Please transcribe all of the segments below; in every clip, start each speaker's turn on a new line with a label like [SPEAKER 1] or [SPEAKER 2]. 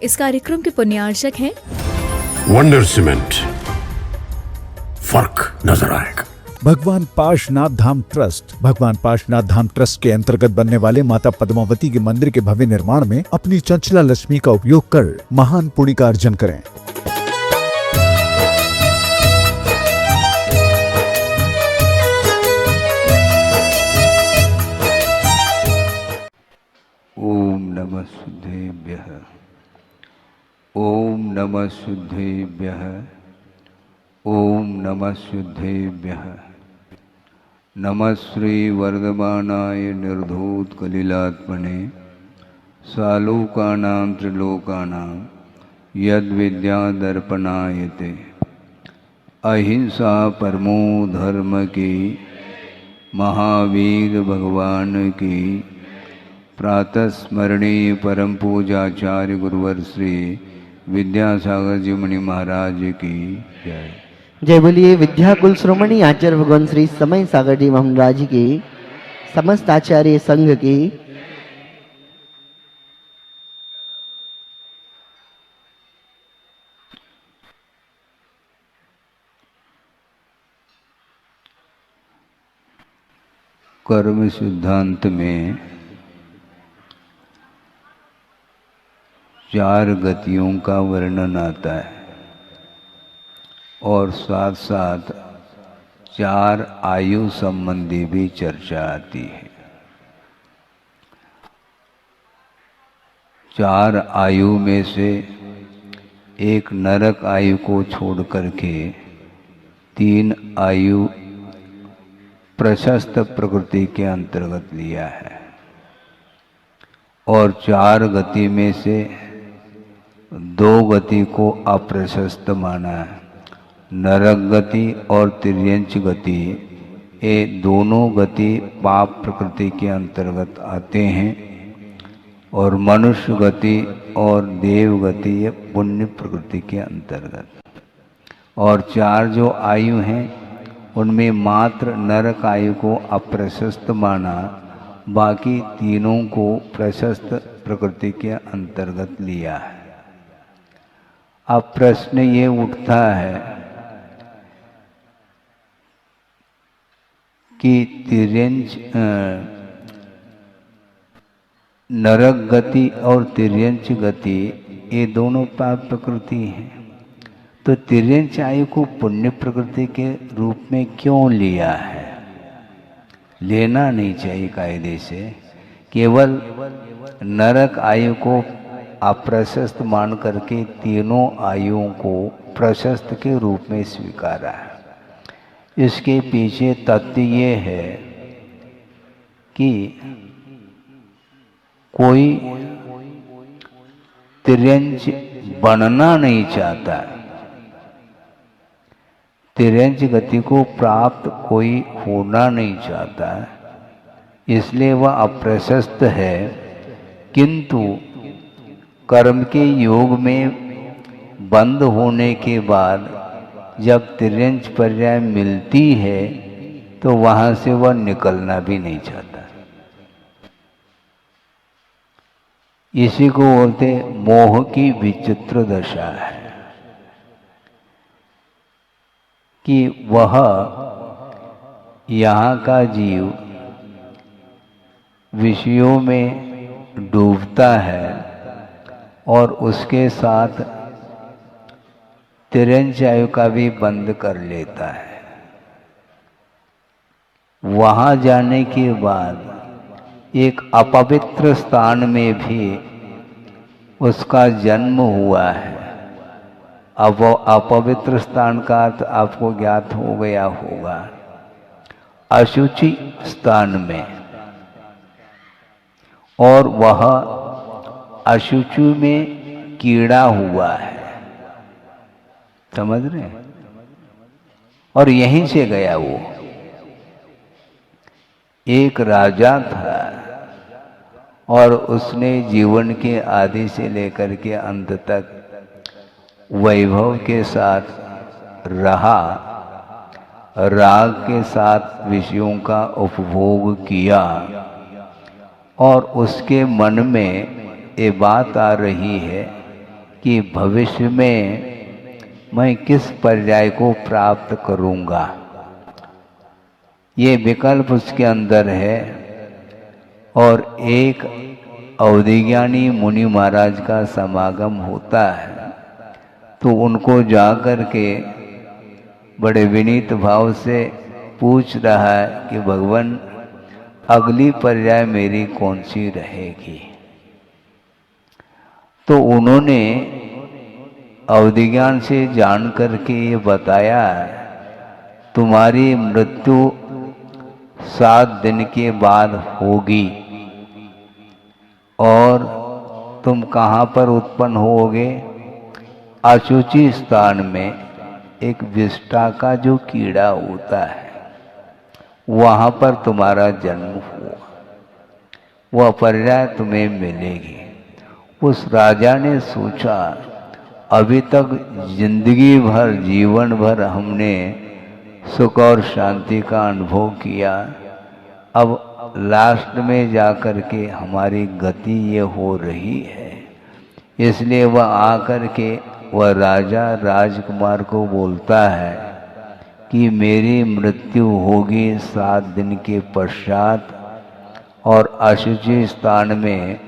[SPEAKER 1] इस कार्यक्रम के पुण्यार्चक हैं
[SPEAKER 2] वंडर सीमेंट। फर्क नजर आएगा।
[SPEAKER 3] भगवान पार्श्वनाथ धाम ट्रस्ट। भगवान पार्श्वनाथ धाम ट्रस्ट के अंतर्गत बनने वाले माता पद्मावती के मंदिर के भव्य निर्माण में अपनी चंचला लक्ष्मी का उपयोग कर महान पुण्य का अर्जन करें।
[SPEAKER 4] ओम नमः शुद्धेभ्यः। ओम नमः शुद्धेभ्यः। ओम नमः शुद्धेभ्यः। नमः श्री वर्धमानाय निर्धूत कलिलात्मने सालोकानां त्रिलोकानां यद विद्या दर्पणायते। अहिंसा परमो धर्म की महावीर भगवान की प्रातः स्मरणीय परम पूजाचार्य गुरुवर श्री विद्यासागर जी मुनि महाराज की जय।
[SPEAKER 5] जय बोलिए विद्याकुल श्रोमणी आचार्य भगवान श्री समय सागर जी महाराज की, समस्त आचार्य संघ की,
[SPEAKER 4] कर्म सिद्धांत में 4 गतियों का वर्णन आता है और साथ साथ 4 आयु संबंधी भी चर्चा आती है। 4 आयु में से एक नरक आयु को छोड़ करके 3 आयु प्रशस्त प्रकृति के अंतर्गत लिया है और 4 गति में से 2 गति को अप्रशस्त माना है। नरक गति और तिर्यंच गति, ये दोनों गति पाप प्रकृति के अंतर्गत आते हैं और मनुष्य गति और देव गति ये पुण्य प्रकृति के अंतर्गत। और 4 जो आयु हैं उनमें मात्र नरक आयु को अप्रशस्त माना, बाकी तीनों को प्रशस्त प्रकृति के अंतर्गत लिया है। अब प्रश्न ये उठता है कि तिर्यंच नरक गति और तिर्यंच गति ये दोनों पाप प्रकृति हैं, तो तिर्यंच आयु को पुण्य प्रकृति के रूप में क्यों लिया है? लेना नहीं चाहिए कायदे से। केवल नरक आयु को अप्रशस्त मान करके तीनों आयुओं को प्रशस्त के रूप में स्वीकारा है। इसके पीछे तथ्य ये है कि कोई तिर्यंच बनना नहीं चाहता, तिर्यंच गति को प्राप्त कोई होना नहीं चाहता, इसलिए वह अप्रशस्त है। किंतु कर्म के योग में बंद होने के बाद जब तिर्यंच पर्याय मिलती है तो वहां से वह निकलना भी नहीं चाहता। इसी को बोलते मोह की विचित्र दशा है कि वह यहाँ का जीव विषयों में डूबता है और उसके साथ तिर्यंच आयु का भी बंद कर लेता है। वहाँ जाने के बाद एक अपवित्र स्थान में भी उसका जन्म हुआ है। अब वो अपवित्र स्थान का अर्थ आपको ज्ञात हो गया होगा, अशुचि स्थान में, और वह अशुचि में कीड़ा हुआ है। समझ रहे हैं? और यहीं से गया वो। एक राजा था और उसने जीवन के आदि से लेकर के अंत तक वैभव के साथ रहा, राग के साथ विषयों का उपभोग किया और उसके मन में ये बात आ रही है कि भविष्य में मैं किस पर्याय को प्राप्त करूँगा। ये विकल्प उसके अंदर है। और एक अवधिज्ञानी मुनि महाराज का समागम होता है तो उनको जा कर के बड़े विनीत भाव से पूछ रहा है कि भगवान अगली पर्याय मेरी कौन सी रहेगी। तो उन्होंने अवधिज्ञान से जान करके ये बताया, तुम्हारी मृत्यु 7 दिन के बाद होगी और तुम कहाँ पर उत्पन्न होगे? अशुचि स्थान में एक विष्ठा का जो कीड़ा होता है वहाँ पर तुम्हारा जन्म हुआ, वह पर्याय तुम्हें मिलेगी। उस राजा ने सोचा, अभी तक जिंदगी भर जीवन भर हमने सुख और शांति का अनुभव किया, अब लास्ट में जाकर के हमारी गति ये हो रही है। इसलिए वह आकर के वह राजा राजकुमार को बोलता है कि मेरी मृत्यु होगी 7 दिन के पश्चात और अशुचि स्थान में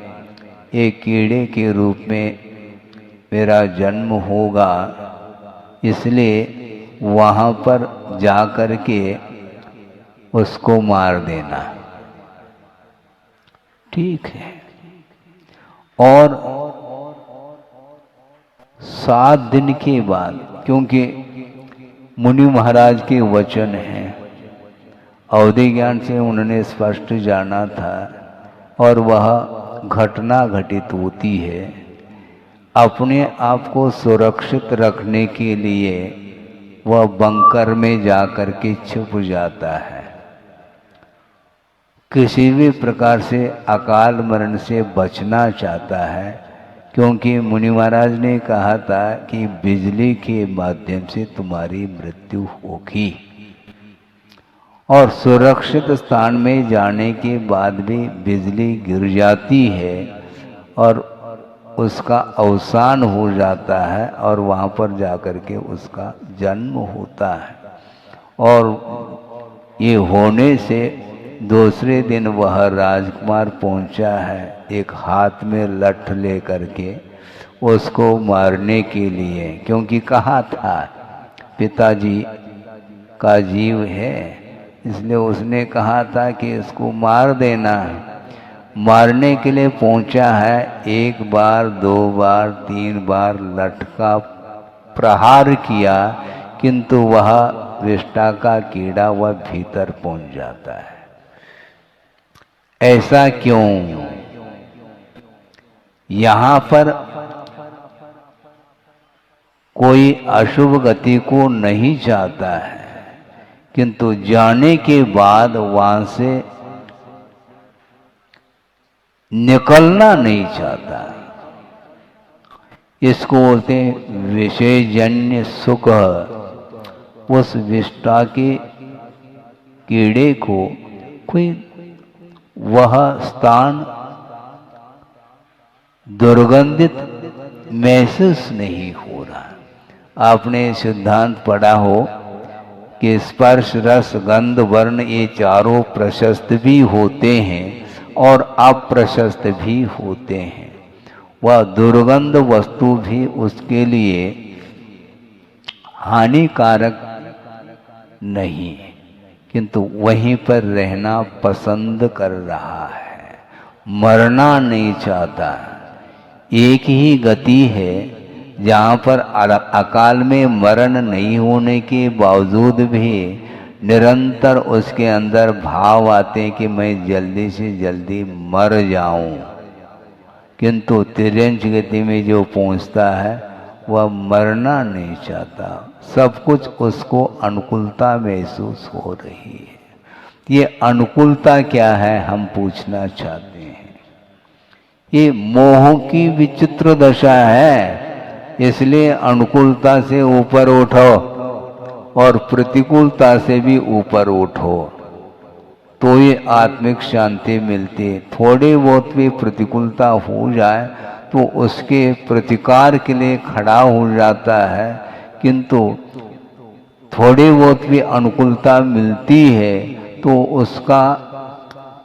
[SPEAKER 4] एक कीड़े के रूप में मेरा जन्म होगा, इसलिए वहाँ पर जा कर के उसको मार देना। ठीक है। और 7 दिन के बाद, क्योंकि मुनि महाराज के वचन हैं, अवधि ज्ञान से उन्होंने स्पष्ट जाना था और वह घटना घटित होती है। अपने आप को सुरक्षित रखने के लिए वह बंकर में जाकर के छुप जाता है। किसी भी प्रकार से अकाल मरण से बचना चाहता है, क्योंकि मुनि महाराज ने कहा था कि बिजली के माध्यम से तुम्हारी मृत्यु होगी। और सुरक्षित स्थान में जाने के बाद भी बिजली गिर जाती है और उसका अवसान हो जाता है और वहाँ पर जाकर के उसका जन्म होता है। और ये होने से दूसरे दिन वह राजकुमार पहुंचा है एक हाथ में लठ ले करके उसको मारने के लिए, क्योंकि कहा था पिताजी का जीव है, इसलिए उसने कहा था कि इसको मार देना है। मारने के लिए पहुंचा है, 1 बार 2 बार 3 बार लठ का प्रहार किया, किंतु वह विष्ठा का कीड़ा वह भीतर पहुंच जाता है। ऐसा क्यों? यहाँ पर कोई अशुभ गति को नहीं चाहता है, किंतु जाने के बाद वहां से निकलना नहीं चाहता। इसको बोलते हैं विषयजन्य सुख। उस विष्ठा के कीड़े को कोई वह स्थान दुर्गंधित महसूस नहीं हो रहा। आपने सिद्धांत पढ़ा हो कि स्पर्श रस गंध वर्ण ये चारों प्रशस्त भी होते हैं और अप्रशस्त भी होते हैं। वह दुर्गंध वस्तु भी उसके लिए हानिकारक नहीं है, किंतु वहीं पर रहना पसंद कर रहा है, मरना नहीं चाहता। एक ही गति है जहाँ पर अकाल में मरण नहीं होने के बावजूद भी निरंतर उसके अंदर भाव आते हैं कि मैं जल्दी से जल्दी मर जाऊं, किंतु तिर्यंच गति में जो पहुंचता है वह मरना नहीं चाहता। सब कुछ उसको अनुकूलता महसूस हो रही है। ये अनुकूलता क्या है, हम पूछना चाहते हैं। ये मोह की विचित्र दशा है, इसलिए अनुकूलता से ऊपर उठो और प्रतिकूलता से भी ऊपर उठो, तो ये आत्मिक शांति मिलती है। थोड़ी बहुत भी प्रतिकूलता हो जाए तो उसके प्रतिकार के लिए खड़ा हो जाता है, किंतु थोड़ी बहुत भी अनुकूलता मिलती है तो उसका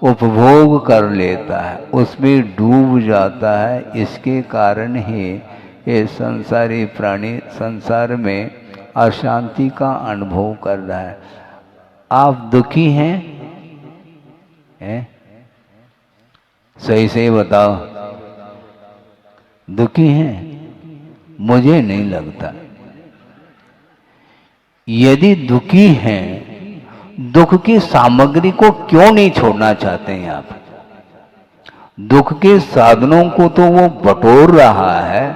[SPEAKER 4] उपभोग कर लेता है, उसमें डूब जाता है। इसके कारण ही ये संसारी प्राणी संसार में अशांति का अनुभव कर रहा है। आप दुखी हैं? सही सही बताओ, दुखी हैं? मुझे नहीं लगता। यदि दुखी हैं, दुख की सामग्री को क्यों नहीं छोड़ना चाहते हैं आप? दुख के साधनों को तो वो बटोर रहा है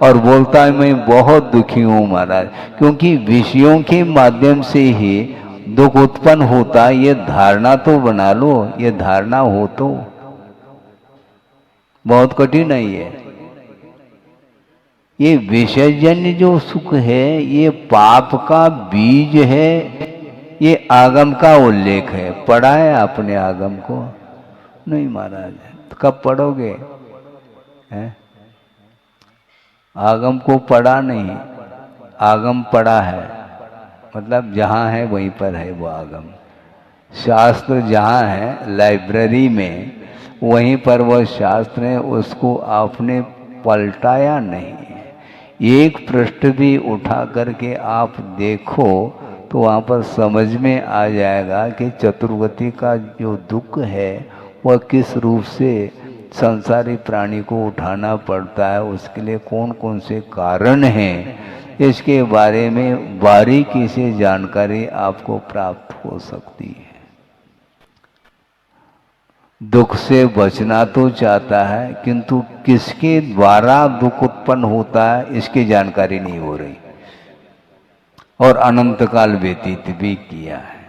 [SPEAKER 4] और बोलता है मैं बहुत दुखी हूं महाराज, क्योंकि विषयों के माध्यम से ही दुख उत्पन्न होता है। ये धारणा तो बना लो, ये धारणा हो तो बहुत कठिन नहीं है। ये विषयजन्य जो सुख है ये पाप का बीज है, ये आगम का उल्लेख है। पढ़ा है आपने आगम को? नहीं महाराज, तो कब पढ़ोगे? आगम को पढ़ा नहीं, आगम पढ़ा है, मतलब जहाँ है वहीं पर है वो आगम। शास्त्र जहाँ है लाइब्रेरी में, वहीं पर वह शास्त्र है, उसको आपने पलटाया नहीं है। एक पृष्ठ भी उठा करके आप देखो तो वहाँ पर समझ में आ जाएगा कि चतुर्गति का जो दुख है वह किस रूप से संसारी प्राणी को उठाना पड़ता है, उसके लिए कौन कौन से कारण हैं, इसके बारे में बारीकी से जानकारी आपको प्राप्त हो सकती है। दुख से बचना तो चाहता है, किंतु किसके द्वारा दुख उत्पन्न होता है इसकी जानकारी नहीं हो रही, और अनंत काल व्यतीत भी किया है।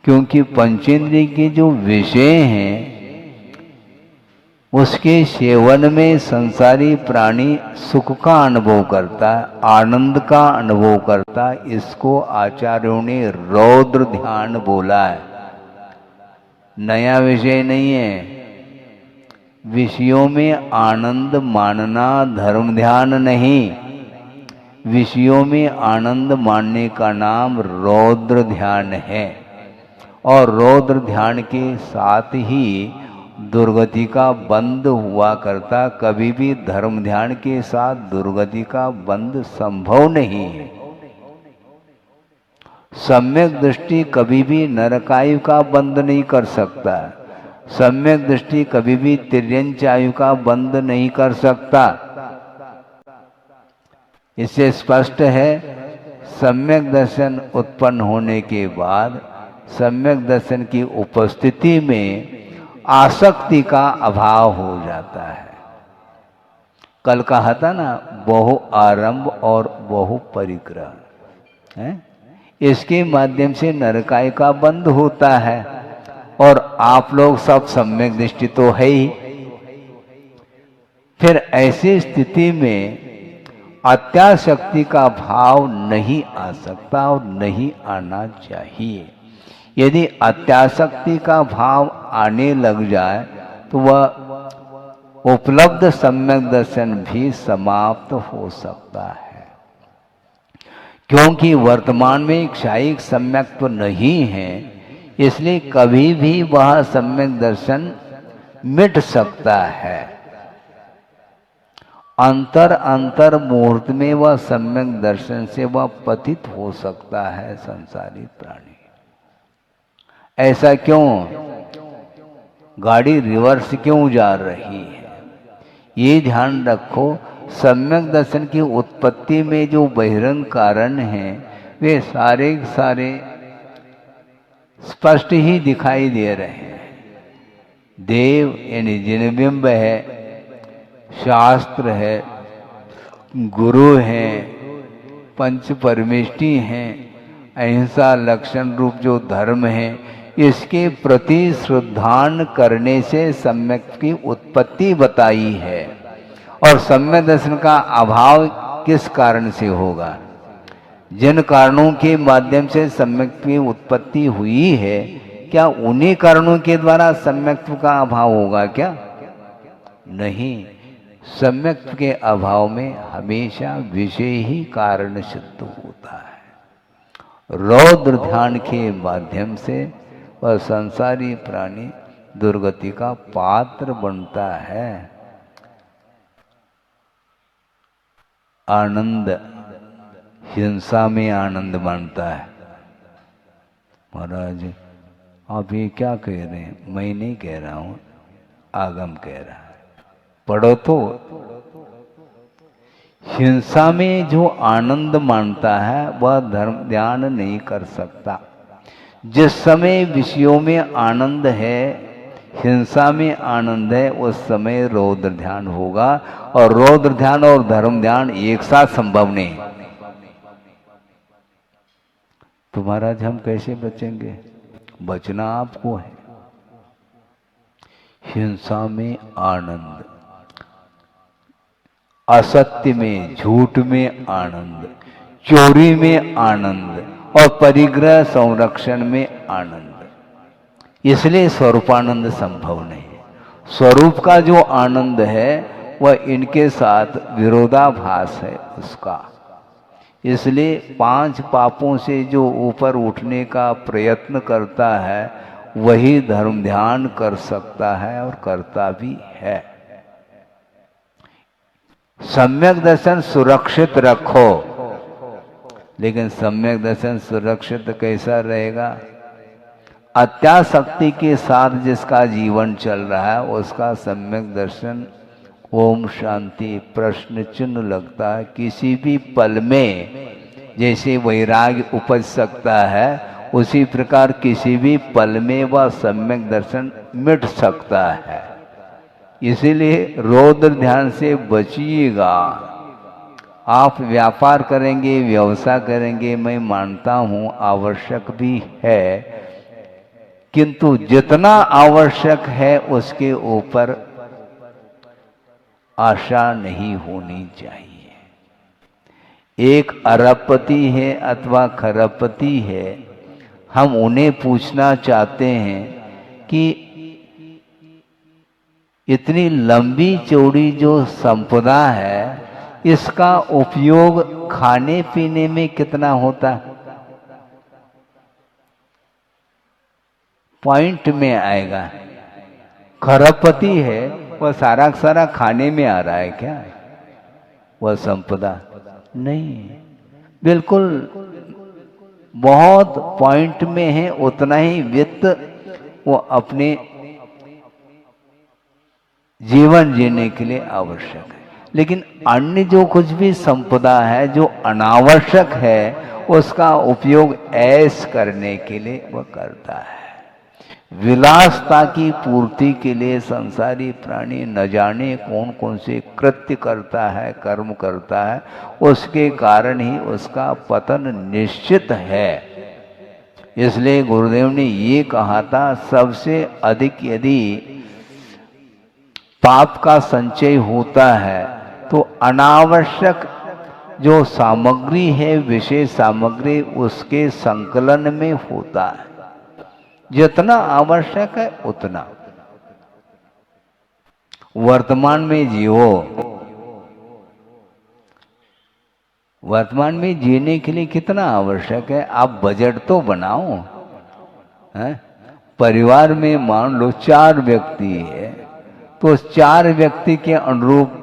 [SPEAKER 4] क्योंकि पंचेंद्रिय के जो विषय हैं उसके सेवन में संसारी प्राणी सुख का अनुभव करता है, आनंद का अनुभव करता है। इसको आचार्यों ने रौद्र ध्यान बोला है, नया विषय नहीं है। विषयों में आनंद मानना धर्म ध्यान नहीं, विषयों में आनंद मानने का नाम रौद्र ध्यान है। और रौद्र ध्यान के साथ ही दुर्गति का बंध हुआ करता। कभी भी धर्म ध्यान के साथ दुर्गति का बंध संभव नहीं है। सम्यक दृष्टि कभी भी नरकायु का बंध नहीं कर सकता, सम्यक दृष्टि कभी भी तिर्यंच आयु का बंध नहीं कर सकता। इससे स्पष्ट है, सम्यक दर्शन उत्पन्न होने के बाद सम्यक दर्शन की उपस्थिति में आसक्ति का अभाव हो जाता है। कल कहा था ना, बहु आरंभ और बहु परिग्रह है, इसके माध्यम से नरकाय का बंध होता है। और आप लोग सब सम्यक दृष्टि तो है ही। फिर ऐसी स्थिति में अत्याशक्ति का भाव नहीं आ सकता और नहीं आना चाहिए। यदि अत्याशक्ति का भाव आने लग जाए तो वह उपलब्ध सम्यक दर्शन भी समाप्त हो सकता है। क्योंकि वर्तमान में क्षायिक सम्यक तो नहीं है, इसलिए कभी भी वह सम्यक दर्शन मिट सकता है। अंतर अंतर मुहूर्त में वह सम्यक दर्शन से वह पतित हो सकता है संसारी प्राणी। ऐसा क्यों? गाड़ी रिवर्स क्यों जा रही है? ये ध्यान रखो, सम्यक दर्शन की उत्पत्ति में जो बहिरंग कारण हैं वे सारे सारे स्पष्ट ही दिखाई दे रहे हैं। देव यानी जिनबिंब है, शास्त्र है, गुरु हैं, पंच परमेष्टि हैं, अहिंसा लक्षण रूप जो धर्म है, इसके प्रति श्रद्धान करने से सम्यक की उत्पत्ति बताई है। और सम्यक दर्शन का अभाव किस कारण से होगा? जिन कारणों के माध्यम से सम्यक की उत्पत्ति हुई है, क्या उन्हीं कारणों के द्वारा सम्यक्त्व का अभाव होगा क्या? नहीं, सम्यक के अभाव में हमेशा विषय ही कारण सिद्ध होता है। रौद्र ध्यान के माध्यम से वह संसारी प्राणी दुर्गति का पात्र बनता है। आनंद हिंसा में आनंद मानता है। महाराज आप ये क्या कह रहे हैं? मैं नहीं कह रहा हूं, आगम कह रहा है। पढ़ो तो, हिंसा में जो आनंद मानता है वह धर्म ध्यान नहीं कर सकता। जिस समय विषयों में आनंद है, हिंसा में आनंद है, उस समय रौद्र ध्यान होगा। और रौद्र ध्यान और धर्म ध्यान एक साथ संभव नहीं। तो महाराज हम कैसे बचेंगे? बचना आपको है। हिंसा में आनंद, असत्य में, झूठ में आनंद, चोरी में आनंद और परिग्रह संरक्षण में आनंद। इसलिए स्वरूपानंद संभव नहीं है। स्वरूप का जो आनंद है वह इनके साथ विरोधाभास है उसका। इसलिए 5 पापों से जो ऊपर उठने का प्रयत्न करता है वही धर्म ध्यान कर सकता है और करता भी है। सम्यक दर्शन सुरक्षित रखो, लेकिन सम्यक दर्शन सुरक्षित कैसा रहेगा? अत्यासक्ति के साथ जिसका जीवन चल रहा है उसका सम्यक दर्शन ओम शांति प्रश्न चिन्ह लगता है। किसी भी पल में जैसे वैराग्य उपज सकता है उसी प्रकार किसी भी पल में वह सम्यक दर्शन मिट सकता है। इसीलिए रौद्र ध्यान से बचिएगा। आप व्यापार करेंगे, व्यवसाय करेंगे, मैं मानता हूं आवश्यक भी है, किंतु जितना आवश्यक है उसके ऊपर आशा नहीं होनी चाहिए। एक अरबपति है अथवा खरबपति है, हम उन्हें पूछना चाहते हैं कि इतनी लंबी चौड़ी जो संपदा है इसका उपयोग खाने पीने में कितना होता है? पॉइंट में आएगा। खरबपति है वह सारा सारा खाने में आ रहा है क्या? वह संपदा नहीं, बिल्कुल बहुत पॉइंट में है। उतना ही वित्त वो अपने जीवन जीने के लिए आवश्यक है। लेकिन अन्य जो कुछ भी संपदा है जो अनावश्यक है उसका उपयोग ऐश करने के लिए वह करता है। विलासता की पूर्ति के लिए संसारी प्राणी न जाने कौन कौन से कृत्य करता है, कर्म करता है, उसके कारण ही उसका पतन निश्चित है। इसलिए गुरुदेव ने ये कहा था, सबसे अधिक यदि पाप का संचय होता है तो अनावश्यक जो सामग्री है, विशेष सामग्री, उसके संकलन में होता है। जितना आवश्यक है उतना। वर्तमान में जियो। वर्तमान में जीने के लिए कितना आवश्यक है? आप बजट तो बनाओ। परिवार में मान लो 4 व्यक्ति है तो उस 4 व्यक्ति के अनुरूप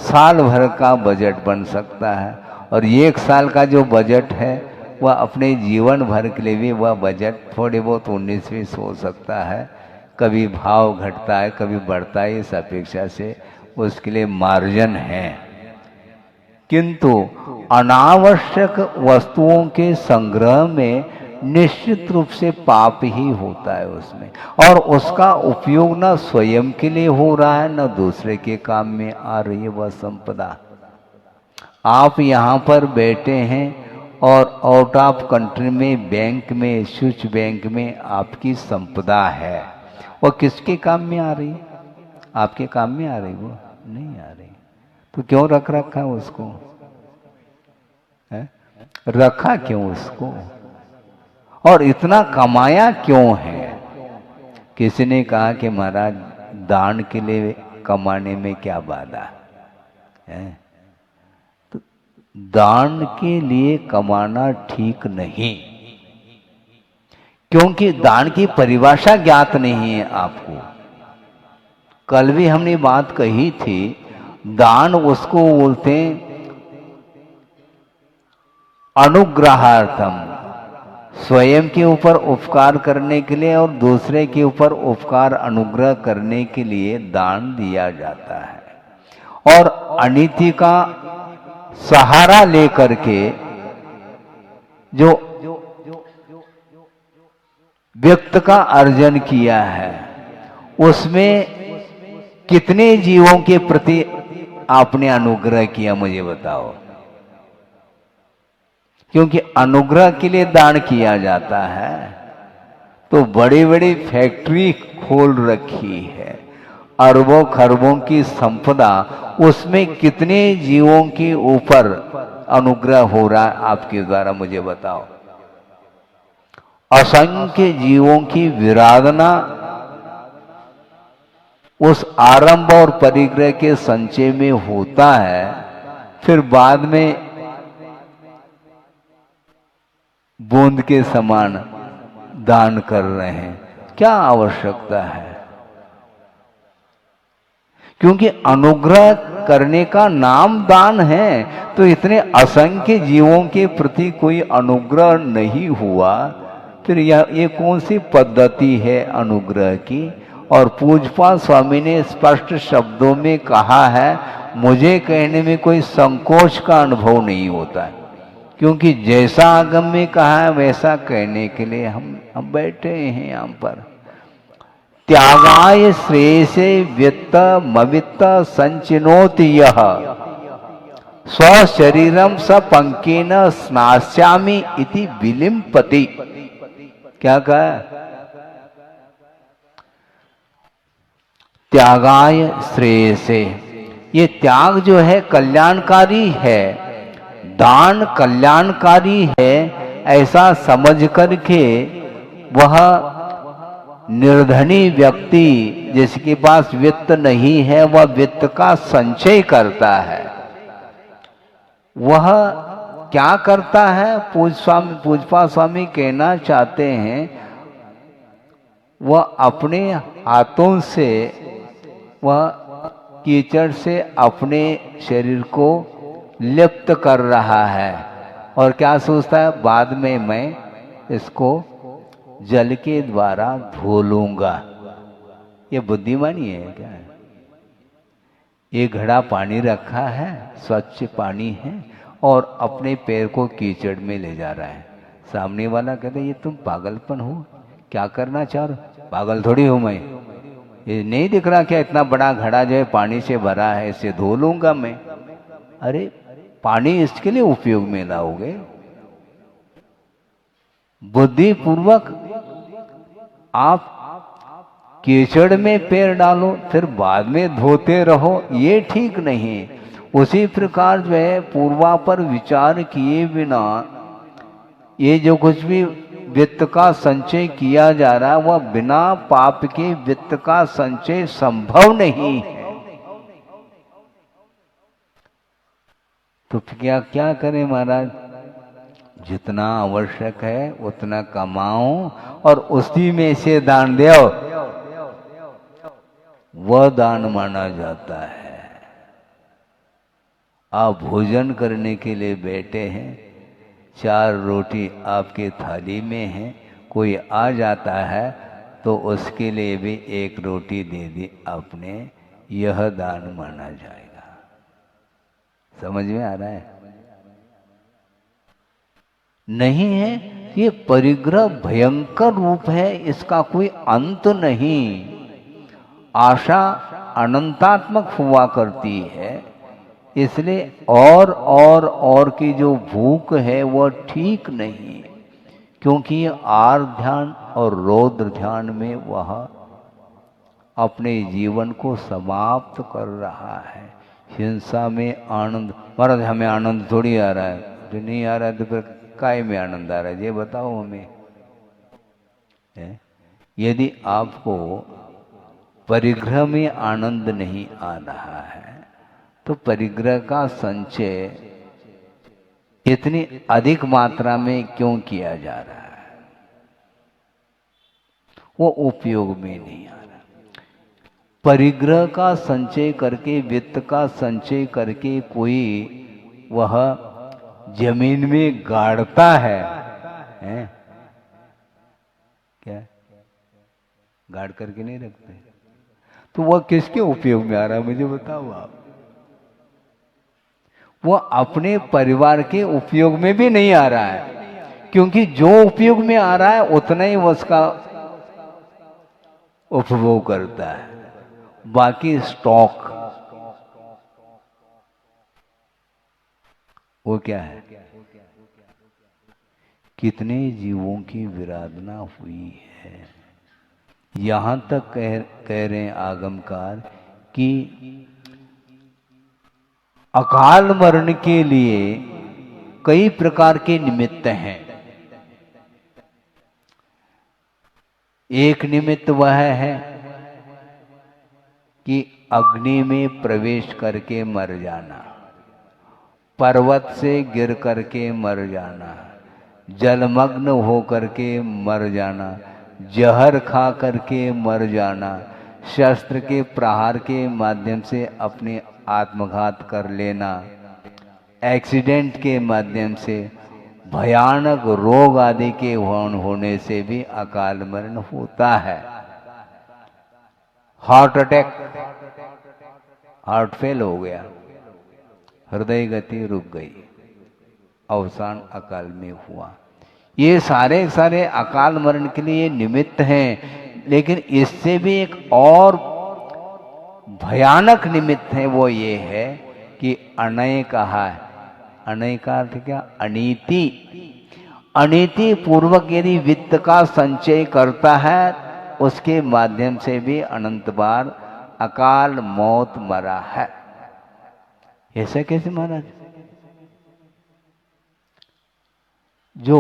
[SPEAKER 4] साल भर का बजट बन सकता है। और 1 साल का जो बजट है वह अपने जीवन भर के लिए भी वह बजट थोड़े बहुत 19-20 हो सकता है। कभी भाव घटता है, कभी बढ़ता है, इस अपेक्षा से उसके लिए मार्जिन है। किंतु अनावश्यक वस्तुओं के संग्रह में निश्चित रूप से पाप ही होता है उसमें, और उसका उपयोग न स्वयं के लिए हो रहा है न दूसरे के काम में आ रही है वह संपदा। आप यहाँ पर बैठे हैं और आउट ऑफ कंट्री में बैंक में, स्विच बैंक में आपकी संपदा है, वह किसके काम में आ रही है? आपके काम में आ रही? वो नहीं आ रही। तो क्यों रख रखा उसको? है? रखा क्यों उसको? और इतना कमाया क्यों है? किसी ने कहा कि महाराज दान के लिए कमाने में क्या बाधा है? तो दान के लिए कमाना ठीक नहीं, क्योंकि दान की परिभाषा ज्ञात नहीं है आपको। कल भी हमने बात कही थी, दान उसको बोलते हैं अनुग्रहार्थम, स्वयं के ऊपर उपकार करने के लिए और दूसरे के ऊपर उपकार अनुग्रह करने के लिए दान दिया जाता है। और अनिति का सहारा लेकर के जो व्यक्त का अर्जन किया है, उसमें कितने जीवों के प्रति आपने अनुग्रह किया, मुझे बताओ। क्योंकि अनुग्रह के लिए दान किया जाता है। तो बड़ी बड़ी फैक्ट्री खोल रखी है, अरबों खरबों की संपदा, उसमें कितने जीवों के ऊपर अनुग्रह हो रहा है आपके द्वारा, मुझे बताओ। असंख्य जीवों की विराधना उस आरंभ और परिग्रह के संचय में होता है, फिर बाद में बूंद के समान दान कर रहे हैं। क्या आवश्यकता है? क्योंकि अनुग्रह करने का नाम दान है, तो इतने असंख्य जीवों के प्रति कोई अनुग्रह नहीं हुआ, फिर ये कौन सी पद्धति है अनुग्रह की? और पूज्यपाद स्वामी ने स्पष्ट शब्दों में कहा है, मुझे कहने में कोई संकोच का अनुभव नहीं होता है, क्योंकि जैसा आगम में कहा है वैसा कहने के लिए हम बैठे हैं यहाँ पर। त्यागाय श्रेयसे वित्त मवित्त संचिनोति यह स्वशरीरम सपंकेन स्नास्यामि इति विलिम्पति। क्या कहा? त्यागाय श्रेयसे, ये त्याग जो है कल्याणकारी है, दान कल्याणकारी है, ऐसा समझ करके वह निर्धनी व्यक्ति जिसके पास वित्त नहीं है, वह वित्त का संचय करता है। वह क्या करता है? पूज्यपाद स्वामी कहना चाहते हैं, वह अपने हाथों से, वह कीचड़ से अपने शरीर को लिप्त कर रहा है, और क्या सोचता है, बाद में मैं इसको जल के द्वारा धो लूंगा। ये बुद्धिमानी है क्या? ये घड़ा पानी रखा है, स्वच्छ पानी है, और अपने पैर को कीचड़ में ले जा रहा है। सामने वाला कहता है, ये तुम पागलपन हो, क्या करना चाह रहे हो? पागल थोड़ी हूं मैं, ये नहीं दिख रहा क्या इतना बड़ा घड़ा जो है पानी से भरा है, इसे धो लूंगा मैं। अरे पानी इसके लिए उपयोग में लाओगे, बुद्धिपूर्वक आप कीचड़ में पैर डालो फिर बाद में धोते रहो, ये ठीक नहीं। उसी प्रकार जो है पूर्वा पर विचार किए बिना ये जो कुछ भी वित्त का संचय किया जा रहा है, वह बिना पाप के वित्त का संचय संभव नहीं है। तो क्या क्या करें महाराज? जितना आवश्यक है उतना कमाओ और उसी में से दान दो, वह दान माना जाता है। आप भोजन करने के लिए बैठे हैं, 4 रोटी आपके थाली में है, कोई आ जाता है तो उसके लिए भी 1 रोटी दे दी आपने, यह दान माना जाएगा। समझ में आ रहा है? नहीं है, ये परिग्रह भयंकर रूप है, इसका कोई अंत नहीं। आशा अनंतात्मक हुआ करती है, इसलिए और की जो भूख है वह ठीक नहीं, क्योंकि ये आर ध्यान और रौद्र ध्यान में वह अपने जीवन को समाप्त कर रहा है। हिंसा में आनंद, महाराज हमें आनंद थोड़ी आ रहा है, जो नहीं आ रहा है तो फिर काय में आनंद आ रहा है, ये बताओ हमें। यदि आपको परिग्रह में आनंद नहीं आ रहा है, तो परिग्रह का संचय इतनी अधिक मात्रा में क्यों किया जा रहा है? वो उपयोग में नहीं आ रहा। परिग्रह का संचय करके, वित्त का संचय करके कोई वह जमीन में गाड़ता है, हैं? क्या गाड़ करके नहीं रखते, तो वह किसके उपयोग में आ रहा है मुझे बताओ आप। वो अपने परिवार के उपयोग में भी नहीं आ रहा है, क्योंकि जो उपयोग में आ रहा है उतना ही वो उसका उपभोग करता है। बाकी स्टॉक वो क्या है? कितने जीवों की विराधना हुई है। यहां तक कह रहे हैं आगमकार कि अकाल मरण के लिए कई प्रकार के निमित्त हैं। एक निमित्त वह है कि अग्नि में प्रवेश करके मर जाना, पर्वत से गिर करके मर जाना, जलमग्न हो करके मर जाना, जहर खा करके मर जाना, शस्त्र के प्रहार के माध्यम से अपने आत्मघात कर लेना, एक्सीडेंट के माध्यम से, भयानक रोग आदि के होने से भी अकाल मरण होता है। हार्ट अटैक, हार्ट फेल हो गया, हृदय गति रुक गई, अवसान अकाल में हुआ। ये सारे सारे अकाल मरण के लिए निमित्त हैं, लेकिन इससे भी एक और भयानक निमित्त है, वो ये है कि अनय कहा है। अनय का अर्थ क्या? अनीति। अनीति पूर्वक यदि वित्त का संचय करता है, उसके माध्यम से भी अनंत बार अकाल मौत मरा है। ऐसा कैसे महाराज? जो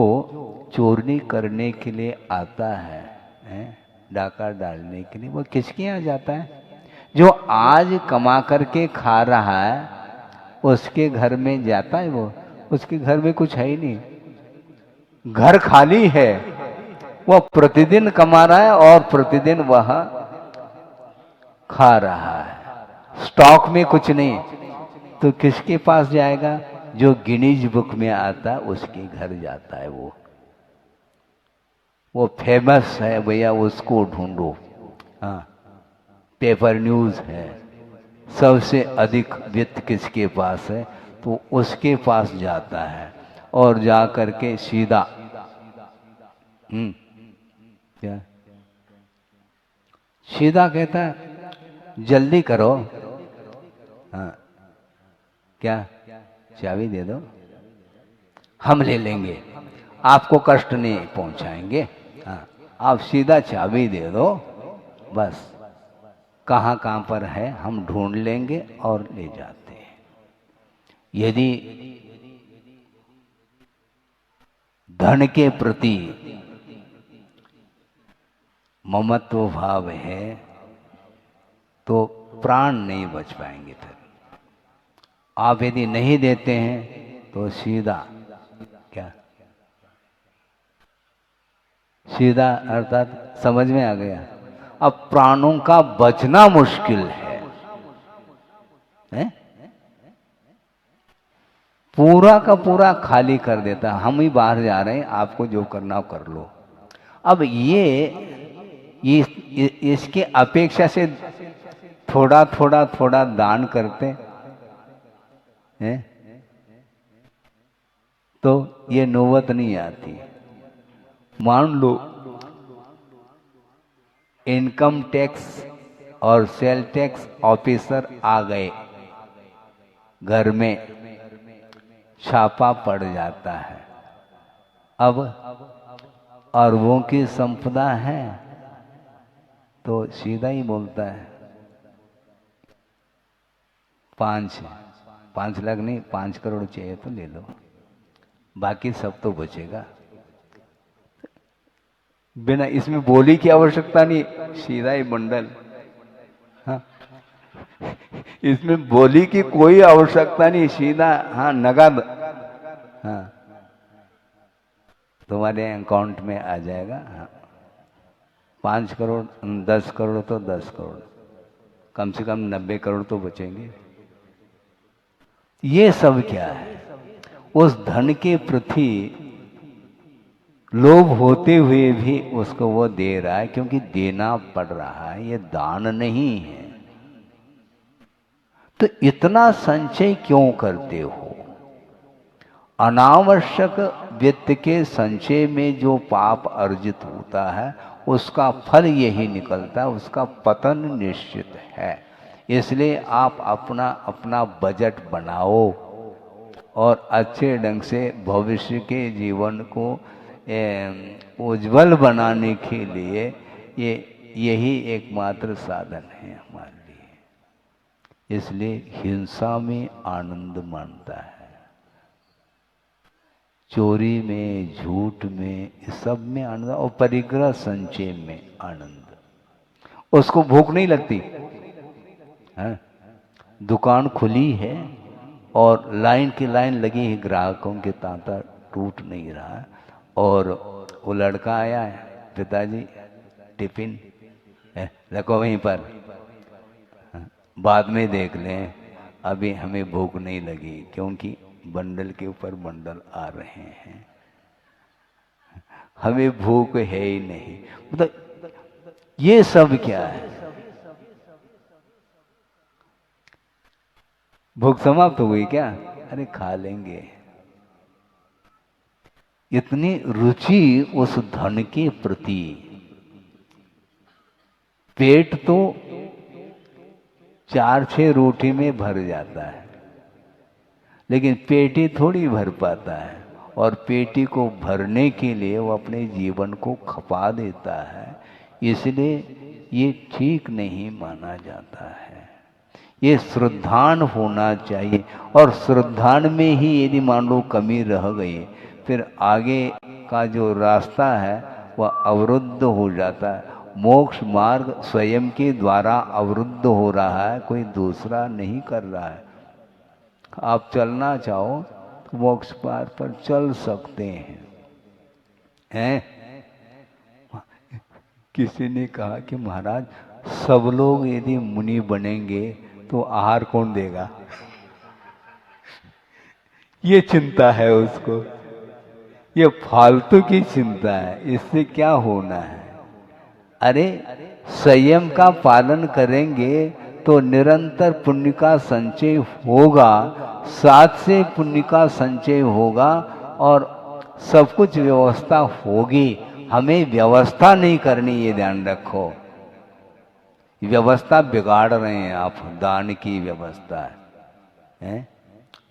[SPEAKER 4] चोरी करने के लिए आता है, डाका डालने के लिए, वो किसके यहाँ जाता है? जो आज कमा करके खा रहा है उसके घर में जाता है। वो उसके घर में कुछ है ही नहीं, घर खाली है। वह प्रतिदिन कमा रहा है और प्रतिदिन वह खा रहा है, स्टॉक में कुछ नहीं। तो किसके पास जाएगा? जो गिनीज बुक में आता है उसके घर जाता है। वो फेमस है भैया, उसको ढूंढो। हाँ, पेपर न्यूज है, सबसे अधिक वित्त किसके पास है, तो उसके पास जाता है और जा करके सीधा क्या सीधा कहता है जल्दी करो, हाँ क्या चाबी दे दो, हम ले लेंगे, आपको कष्ट नहीं पहुंचाएंगे। हाँ, आप सीधा चाबी दे दो, बस कहाँ पर है हम ढूंढ लेंगे और ले जाते हैं। यदि धन के प्रति ममत्व भाव है तो प्राण नहीं बच पाएंगे। फिर आप यदि नहीं देते हैं तो सीधा क्या, सीधा अर्थात समझ में आ गया। अब प्राणों का बचना मुश्किल है? पूरा का पूरा खाली कर देता, हम ही बाहर जा रहे हैं, आपको जो करना हो कर लो। अब ये इसके अपेक्षा से थोड़ा थोड़ा थोड़ा दान करते हैं तो ये नौबत नहीं आती। मान लो इनकम टैक्स और सेल टैक्स ऑफिसर आ गए, घर में छापा पड़ जाता है। अब अरबों की संपदा है तो सीधा ही बोलता है 5 लाख नहीं 5 करोड़ चाहिए तो ले लो, बाकी सब तो बचेगा। बिना इसमें बोली की आवश्यकता नहीं, सीधा ही बंडल इसमें बोली की कोई आवश्यकता नहीं, सीधा हाँ नगद, हाँ तुम्हारे अकाउंट में आ जाएगा। हाँ 5 करोड़ 10 करोड़ तो 10 करोड़, कम से कम 90 करोड़ तो बचेंगे। ये सब क्या है? उस धन के प्रति लोभ होते हुए भी उसको वो दे रहा है, क्योंकि देना पड़ रहा है, ये दान नहीं है। तो इतना संचय क्यों करते हो? अनावश्यक वित्त के संचय में जो पाप अर्जित होता है उसका फल यही निकलता है, उसका पतन निश्चित है। इसलिए आप अपना अपना बजट बनाओ और अच्छे ढंग से भविष्य के जीवन को उज्जवल बनाने के लिए यही एकमात्र साधन है हमारे लिए। इसलिए हिंसा में आनंद मानता है, चोरी में, झूठ में, इस सब में आनंद, और परिग्रह संचय में आनंद। उसको भूख नहीं लगती है? दुकान खुली है और लाइन की लाइन लगी है, ग्राहकों के तांता टूट नहीं रहा है, और वो लड़का आया है, पिताजी टिफिन रखो वहीं पर, बाद में देख लें, अभी हमें भूख नहीं लगी, क्योंकि बंडल के ऊपर बंडल आ रहे हैं, हमें भूख है ही नहीं। मतलब ये सब क्या है? भूख समाप्त हो गई क्या? अरे खा लेंगे। इतनी रुचि उस धन के प्रति। पेट तो 4-6 रोटी में भर जाता है, लेकिन पेटी थोड़ी भर पाता है, और पेटी को भरने के लिए वो अपने जीवन को खपा देता है। इसलिए ये ठीक नहीं माना जाता है। ये श्रद्धान होना चाहिए, और श्रद्धान में ही यदि मान लो कमी रह गई, फिर आगे का जो रास्ता है वह अवरुद्ध हो जाता है। मोक्ष मार्ग स्वयं के द्वारा अवरुद्ध हो रहा है, कोई दूसरा नहीं कर रहा है। आप चलना चाहो तो मोक्ष मार्ग पर चल सकते हैं। किसी ने कहा कि महाराज सब लोग यदि मुनि बनेंगे तो आहार कौन देगा? ये चिंता है उसको, ये फालतू की चिंता है, इससे क्या होना है? अरे संयम का पालन करेंगे तो निरंतर पुण्य का संचय होगा, साथ से पुण्य का संचय होगा, और सब कुछ व्यवस्था होगी। हमें व्यवस्था नहीं करनी, ये ध्यान रखो। व्यवस्था बिगाड़ रहे हैं आप, दान की व्यवस्था है।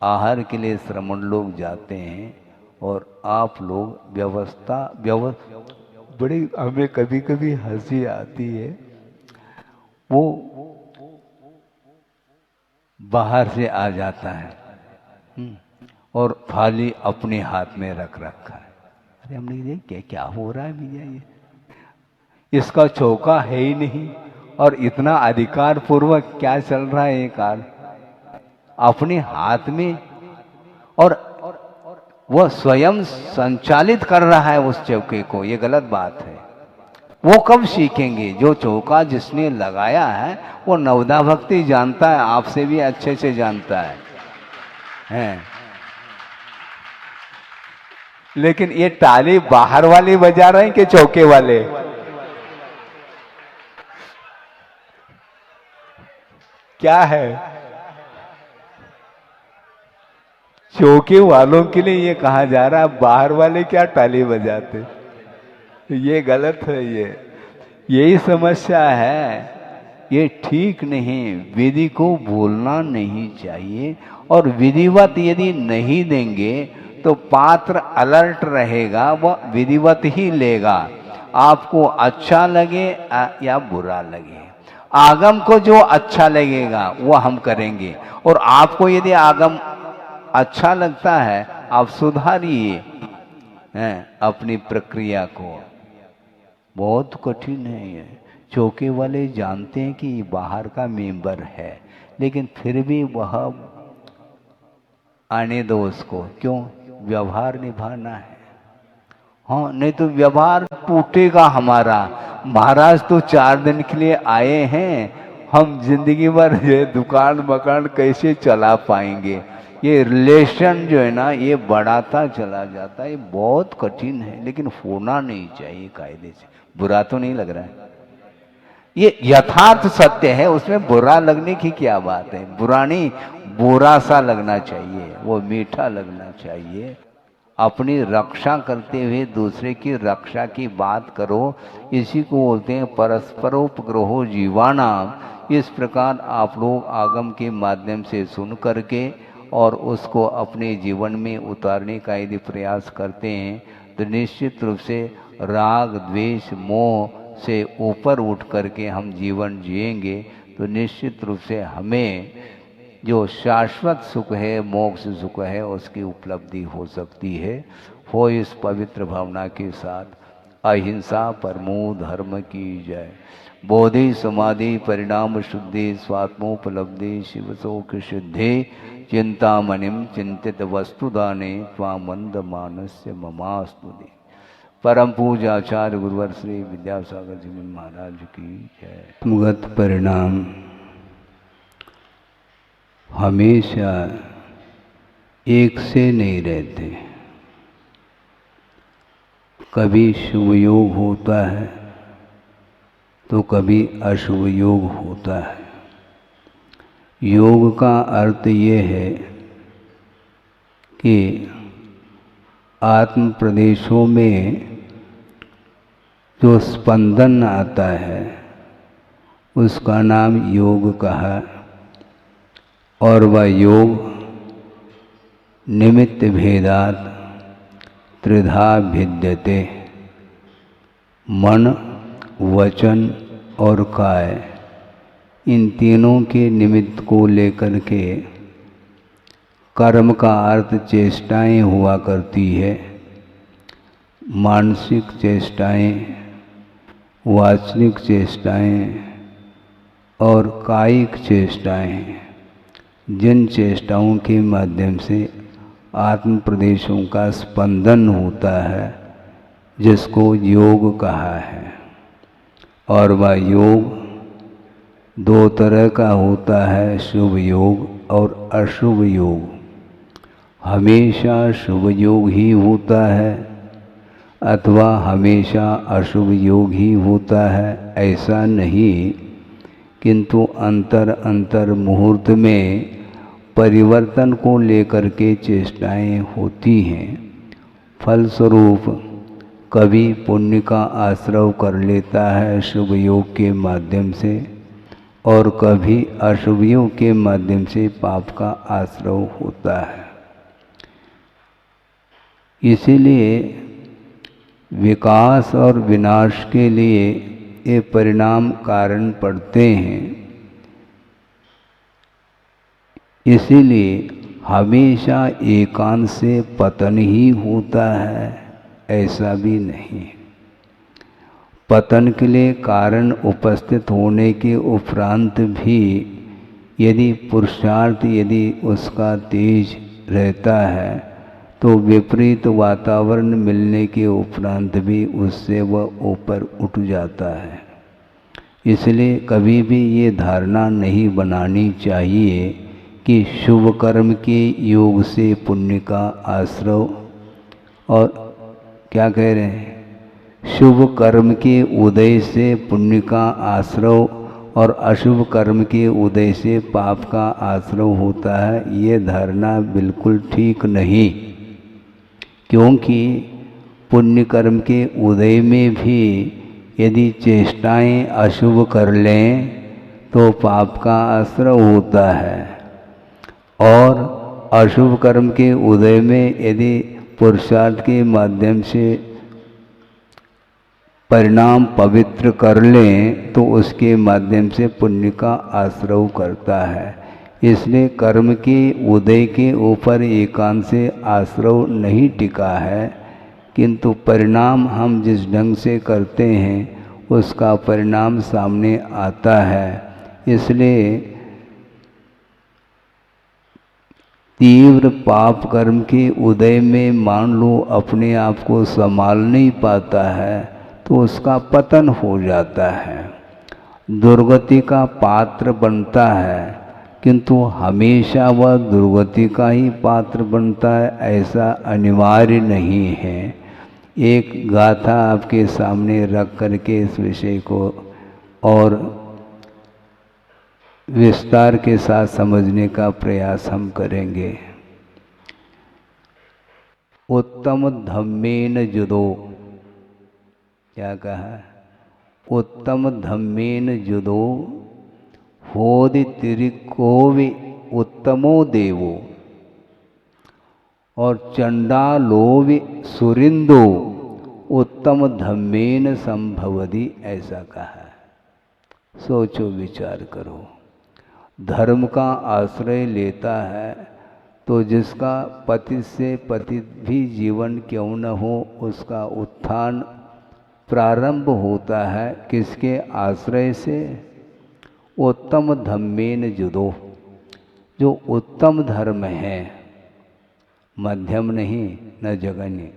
[SPEAKER 4] आहार के लिए श्रमण लोग जाते हैं और आप लोग व्यवस्था बड़ी, हमें कभी कभी हंसी आती है। वो बाहर से आ जाता है और थाली अपने हाथ में रख रखा है। अरे हमने ये क्या हो रहा है भैया? ये इसका चौका है ही नहीं, और इतना अधिकार पूर्वक क्या चल रहा है ये कार अपने हाथ में, और वह स्वयं संचालित कर रहा है उस चौके को। ये गलत बात है। वो कब सीखेंगे? जो चौका जिसने लगाया है वो नवदा भक्ति जानता है, आपसे भी अच्छे से जानता है। लेकिन ये ताली बाहर वाले बजा रहे हैं कि चौके वाले? क्या है? चौके वालों के लिए ये कहा जा रहा है, बाहर वाले क्या ताली बजाते? ये गलत है। यही समस्या है। ये ठीक नहीं। विधि को भूलना नहीं चाहिए, और विधिवत यदि नहीं देंगे तो पात्र अलर्ट रहेगा, वह विधिवत ही लेगा। आपको अच्छा लगे या बुरा लगे, आगम को जो अच्छा लगेगा वो हम करेंगे, और आपको यदि आगम अच्छा लगता है आप सुधारिए अपनी प्रक्रिया को। बहुत कठिन है ये। चौके वाले जानते हैं कि ये बाहर का मेंबर है, लेकिन फिर भी वह आने दो उसको, क्यों? व्यवहार निभाना है। हाँ, नहीं तो व्यवहार टूटेगा हमारा। महाराज तो 4 दिन के लिए आए हैं, हम जिंदगी भर ये दुकान मकान कैसे चला पाएंगे? ये रिलेशन जो है ना, ये बढ़ाता चला जाता है, ये बहुत कठिन है, लेकिन होना नहीं चाहिए कायदे से। बुरा तो नहीं लग रहा है? ये यथार्थ सत्य है, उसमें बुरा लगने की क्या बात है? बुरा नहीं, बुरा सा लगना चाहिए, वो मीठा लगना चाहिए। अपनी रक्षा करते हुए दूसरे की रक्षा की बात करो, इसी को बोलते हैं परस्परोपग्रहो जीवानाम। इस प्रकार आप लोग आगम के माध्यम से सुन करके और उसको अपने जीवन में उतारने का यदि प्रयास करते हैं तो निश्चित रूप से राग द्वेष मोह से ऊपर उठ करके हम जीवन जिएंगे, तो निश्चित रूप से हमें जो शाश्वत सुख है, मोक्ष सुख है, उसकी उपलब्धि हो सकती है। हो इस पवित्र भावना के साथ अहिंसा परमो धर्म की जय। बोधि समाधि परिणाम शुद्धि स्वात्मोपलब्धि शिव शोक सिद्धि चिंतामणिम चिंतित वस्तुदाने त्वामंद मानस्य ममास्तुति। परम पूज्य आचार्य गुरुवर श्री विद्यासागर जी महाराज की जय। मुगत परिणाम हमेशा एक से नहीं रहते। कभी शुभ योग होता है तो कभी अशुभ योग होता है। योग का अर्थ ये है कि आत्म प्रदेशों में जो स्पंदन आता है उसका नाम योग कहा, और वह योग निमित्त भेदात त्रिधा भिद्यते। मन वचन और काय, इन तीनों के निमित्त को लेकर के कर्म का अर्थ चेष्टाएं हुआ करती है। मानसिक चेष्टाएं, वाचनिक चेष्टाएं और कायिक चेष्टाएं, जिन चेष्टाओं के माध्यम से आत्म प्रदेशों का स्पंदन होता है, जिसको योग कहा है। और वह योग 2 तरह का होता है, शुभ योग और अशुभ योग। हमेशा शुभ योग ही होता है अथवा हमेशा अशुभ योग ही होता है, ऐसा नहीं, किंतु अंतर मुहूर्त में परिवर्तन को लेकर के चेष्टाएं होती हैं। फलस्वरूप कभी पुण्य का आश्रय कर लेता है शुभ योग के माध्यम से, और कभी अशुभ योग के माध्यम से पाप का आश्रय होता है। इसीलिए विकास और विनाश के लिए ये परिणाम कारण पड़ते हैं। इसीलिए हमेशा एकांत से पतन ही होता है, ऐसा भी नहीं। पतन के लिए कारण उपस्थित होने के उपरांत भी यदि पुरुषार्थ यदि उसका तेज रहता है तो विपरीत वातावरण मिलने के उपरांत भी उससे वह ऊपर उठ जाता है। इसलिए कभी भी ये धारणा नहीं बनानी चाहिए कि शुभ कर्म के योग से पुण्य का आश्रय, और क्या कह रहे हैं, शुभ कर्म के उदय से पुण्य का आश्रय और अशुभ कर्म के उदय से पाप का आश्रय होता है। ये धारणा बिल्कुल ठीक नहीं, क्योंकि पुण्य कर्म के उदय में भी यदि चेष्टाएं अशुभ कर लें तो पाप का आश्रय होता है, और अशुभ कर्म के उदय में यदि पुरुषार्थ के माध्यम से परिणाम पवित्र कर लें तो उसके माध्यम से पुण्य का आश्रय करता है। इसलिए कर्म के उदय के ऊपर एकांत से आश्रय नहीं टिका है, किंतु परिणाम हम जिस ढंग से करते हैं उसका परिणाम सामने आता है। इसलिए तीव्र पाप कर्म के उदय में मान लो अपने आप को संभाल नहीं पाता है तो उसका पतन हो जाता है, दुर्गति का पात्र बनता है। किंतु हमेशा वह दुर्गति का ही पात्र बनता है ऐसा अनिवार्य नहीं है। एक गाथा आपके सामने रख करके इस विषय को और विस्तार के साथ समझने का प्रयास हम करेंगे। उत्तम धम्मेन जुदो, क्या कहा? उत्तम धम्मेन जुदो होदि तिरिकोवि उत्तमो देवो और चंडालोवि सुरिंदो उत्तम धम्मेन संभवति, ऐसा कहा। सोचो विचार करो। धर्म का आश्रय लेता है तो जिसका पतित से पतित भी जीवन क्यों न हो, उसका उत्थान प्रारंभ होता है किसके आश्रय से? उत्तम धम्मेन जुदो, जो उत्तम धर्म है, मध्यम नहीं न जघन्य।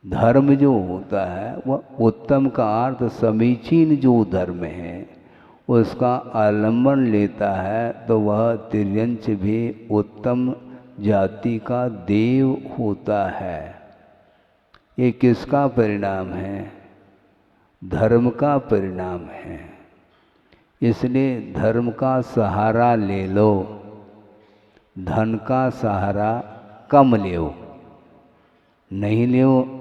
[SPEAKER 4] धर्म जो होता है वह उत्तम का अर्थ समीचीन जो धर्म है उसका आलंबन लेता है तो वह तिर्यंच भी उत्तम जाति का देव होता है। ये किसका परिणाम है? धर्म का परिणाम है। इसलिए धर्म का सहारा ले लो, धन का सहारा कम लो। नहीं लो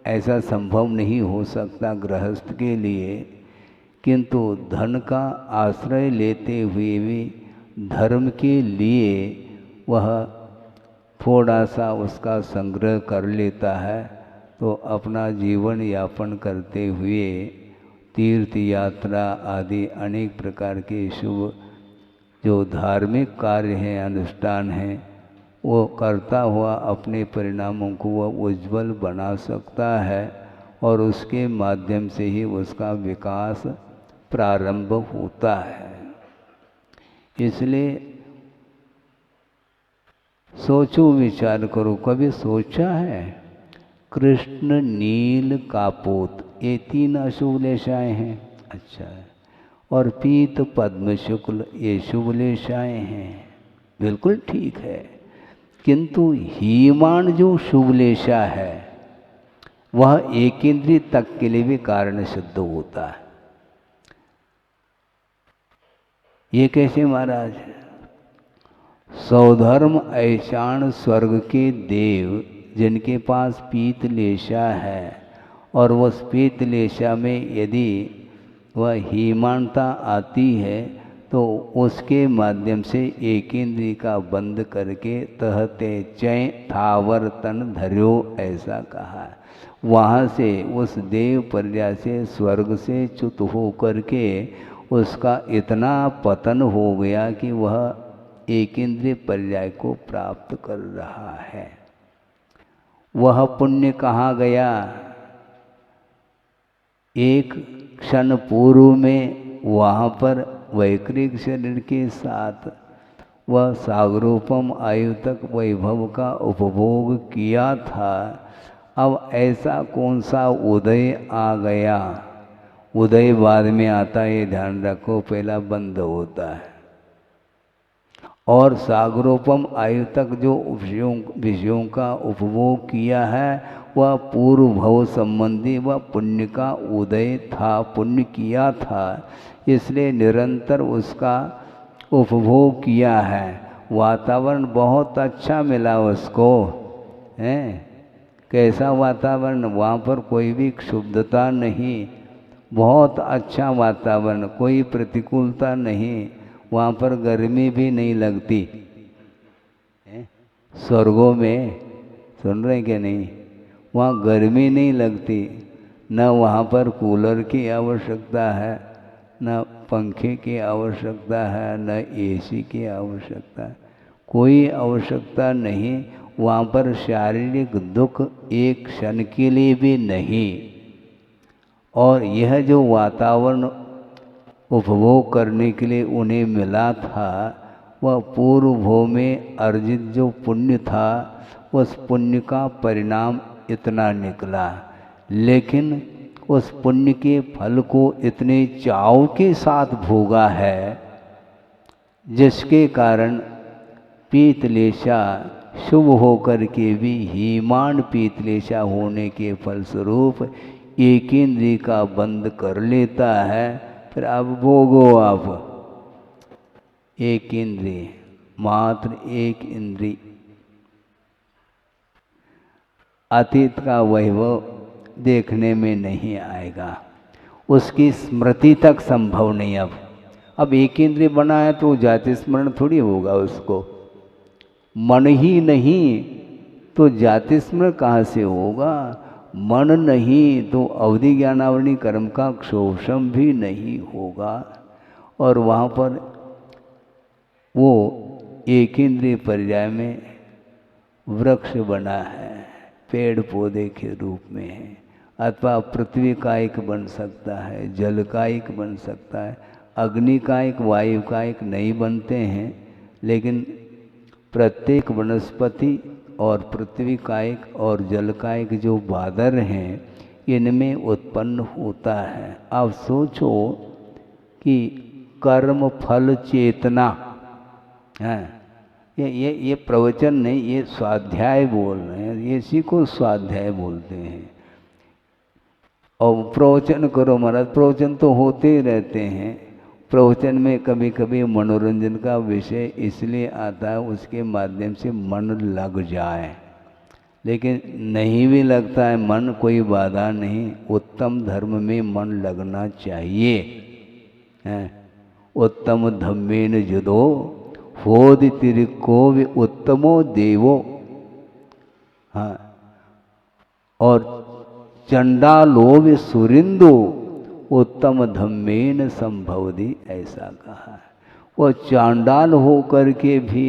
[SPEAKER 4] ऐसा संभव नहीं हो सकता गृहस्थ के लिए, किंतु धन का आश्रय लेते हुए भी धर्म के लिए वह थोड़ा सा उसका संग्रह कर लेता है तो अपना जीवन यापन करते हुए तीर्थ यात्रा आदि अनेक प्रकार के शुभ जो धार्मिक कार्य हैं, अनुष्ठान हैं, वो करता हुआ अपने परिणामों को वह उज्जवल बना सकता है और उसके माध्यम से ही उसका विकास प्रारंभ होता है। इसलिए सोचो विचार करो। कभी सोचा है कृष्ण नील कापोत, ये 3 अशुभ लेशाएँ हैं, अच्छा है, और पीत पद्म शुक्ल, ये शुभ लेशाएँ हैं, बिल्कुल ठीक है। किंतु हीमान जो शुभ लेशा है वह एक इंद्रिय तक के लिए भी कारण सिद्ध होता है। ये कैसे महाराज? सौधर्म ऐशान स्वर्ग के देव जिनके पास पीत लेशा है और उस पीत लेशा में यदि वह हीमानता आती है तो उसके माध्यम से एक इंद्रिय का बंद करके तहते चय थावर तन धर्यो, ऐसा कहा। वहाँ से उस देव प्रजा से स्वर्ग से च्युत हो करके उसका इतना पतन हो गया कि वह एक इंद्रिय पर्याय को प्राप्त कर रहा है। वह पुण्य कहाँ गया? एक क्षण पूर्व में वहाँ पर वैकृत शरीर के साथ वह सागरोपम आयु तक वैभव का उपभोग किया था। अब ऐसा कौन सा उदय आ गया? उदय बाद में आता है, ये ध्यान रखो, पहला बंद होता है। और सागरोपम आयु तक जो विषयों का उपभोग किया है वह पूर्व भव संबंधी वह पुण्य का उदय था, पुण्य किया था, इसलिए निरंतर उसका उपभोग किया है। वातावरण बहुत अच्छा मिला उसको, हैं? कैसा वातावरण? वहाँ पर कोई भी क्षुब्धता नहीं, बहुत अच्छा वातावरण, कोई प्रतिकूलता नहीं, वहाँ पर गर्मी भी नहीं लगती। स्वर्गों में सुन रहे क्या नहीं? वहाँ गर्मी नहीं लगती, न वहाँ पर कूलर की आवश्यकता है, न पंखे की आवश्यकता है, न एसी की आवश्यकता है, कोई आवश्यकता नहीं। वहाँ पर शारीरिक दुख एक क्षण के लिए भी नहीं। और यह जो वातावरण उपभोग करने के लिए उन्हें मिला था, वह पूर्व भोग में अर्जित जो पुण्य था, उस पुण्य का परिणाम इतना निकला। लेकिन उस पुण्य के फल को इतने चाव के साथ भोगा है, जिसके कारण पीतलेशा शुभ होकर के भी हीमान पीतलेशा होने के फलस्वरूप एक इंद्रिय का बंद कर लेता है। फिर अब भोगो आप, एक इंद्रिय, मात्र एक इंद्रिय। अतीत का वैभव देखने में नहीं आएगा, उसकी स्मृति तक संभव नहीं। अब एक इंद्रिय बना है तो जाति स्मरण थोड़ी होगा उसको। मन ही नहीं तो जाति स्मरण कहाँ से होगा? मन नहीं तो अवधि ज्ञानावरणी कर्म का क्षोभम भी नहीं होगा। और वहाँ पर वो एक इंद्रिय पर्याय में वृक्ष बना है, पेड़ पौधे के रूप में है, अथवा पृथ्वी का एक बन सकता है, जल का एक बन सकता है, अग्नि का एक, वायु का एक नहीं बनते हैं। लेकिन प्रत्येक वनस्पति और पृथ्वी का एक और जल का एक जो बादर हैं, इनमें उत्पन्न होता है। अब सोचो कि कर्म फल चेतना है, ये प्रवचन नहीं, ये स्वाध्याय बोल रहे हैं, ये इसी को स्वाध्याय बोलते हैं। और प्रवचन करो महाराज, प्रवचन तो होते ही रहते हैं। प्रवचन में कभी कभी मनोरंजन का विषय इसलिए आता है उसके माध्यम से मन लग जाए, लेकिन नहीं भी लगता है मन, कोई बाधा नहीं। उत्तम धर्म में मन लगना चाहिए। उत्तम धम्मेन जुदो होदि तिरिको वे उत्तमो देवो। हाँ, और चंडालो वे सुरिंदो उत्तम धम्मेन संभवदी, ऐसा कहा है। वो चांडाल हो कर के भी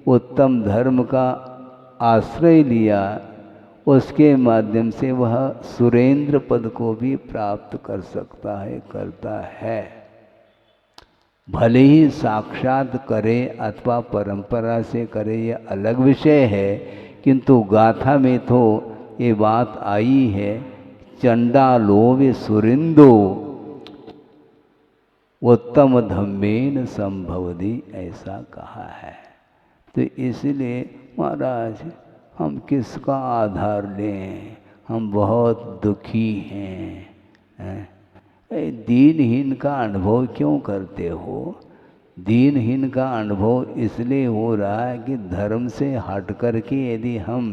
[SPEAKER 4] उत्तम धर्म का आश्रय लिया, उसके माध्यम से वह सुरेंद्र पद को भी प्राप्त कर सकता है, करता है। भले ही साक्षात करे अथवा परंपरा से करे, ये अलग विषय है, किंतु गाथा में तो ये बात आई है, चंडालो वे सुरिंदो उत्तम धम्मेन संभवदी, ऐसा कहा है। तो इसलिए महाराज हम किसका आधार लें? हम बहुत दुखी हैं। दीनहीन का अनुभव क्यों करते हो? दीनहीन का अनुभव इसलिए हो रहा है कि धर्म से हट कर के यदि हम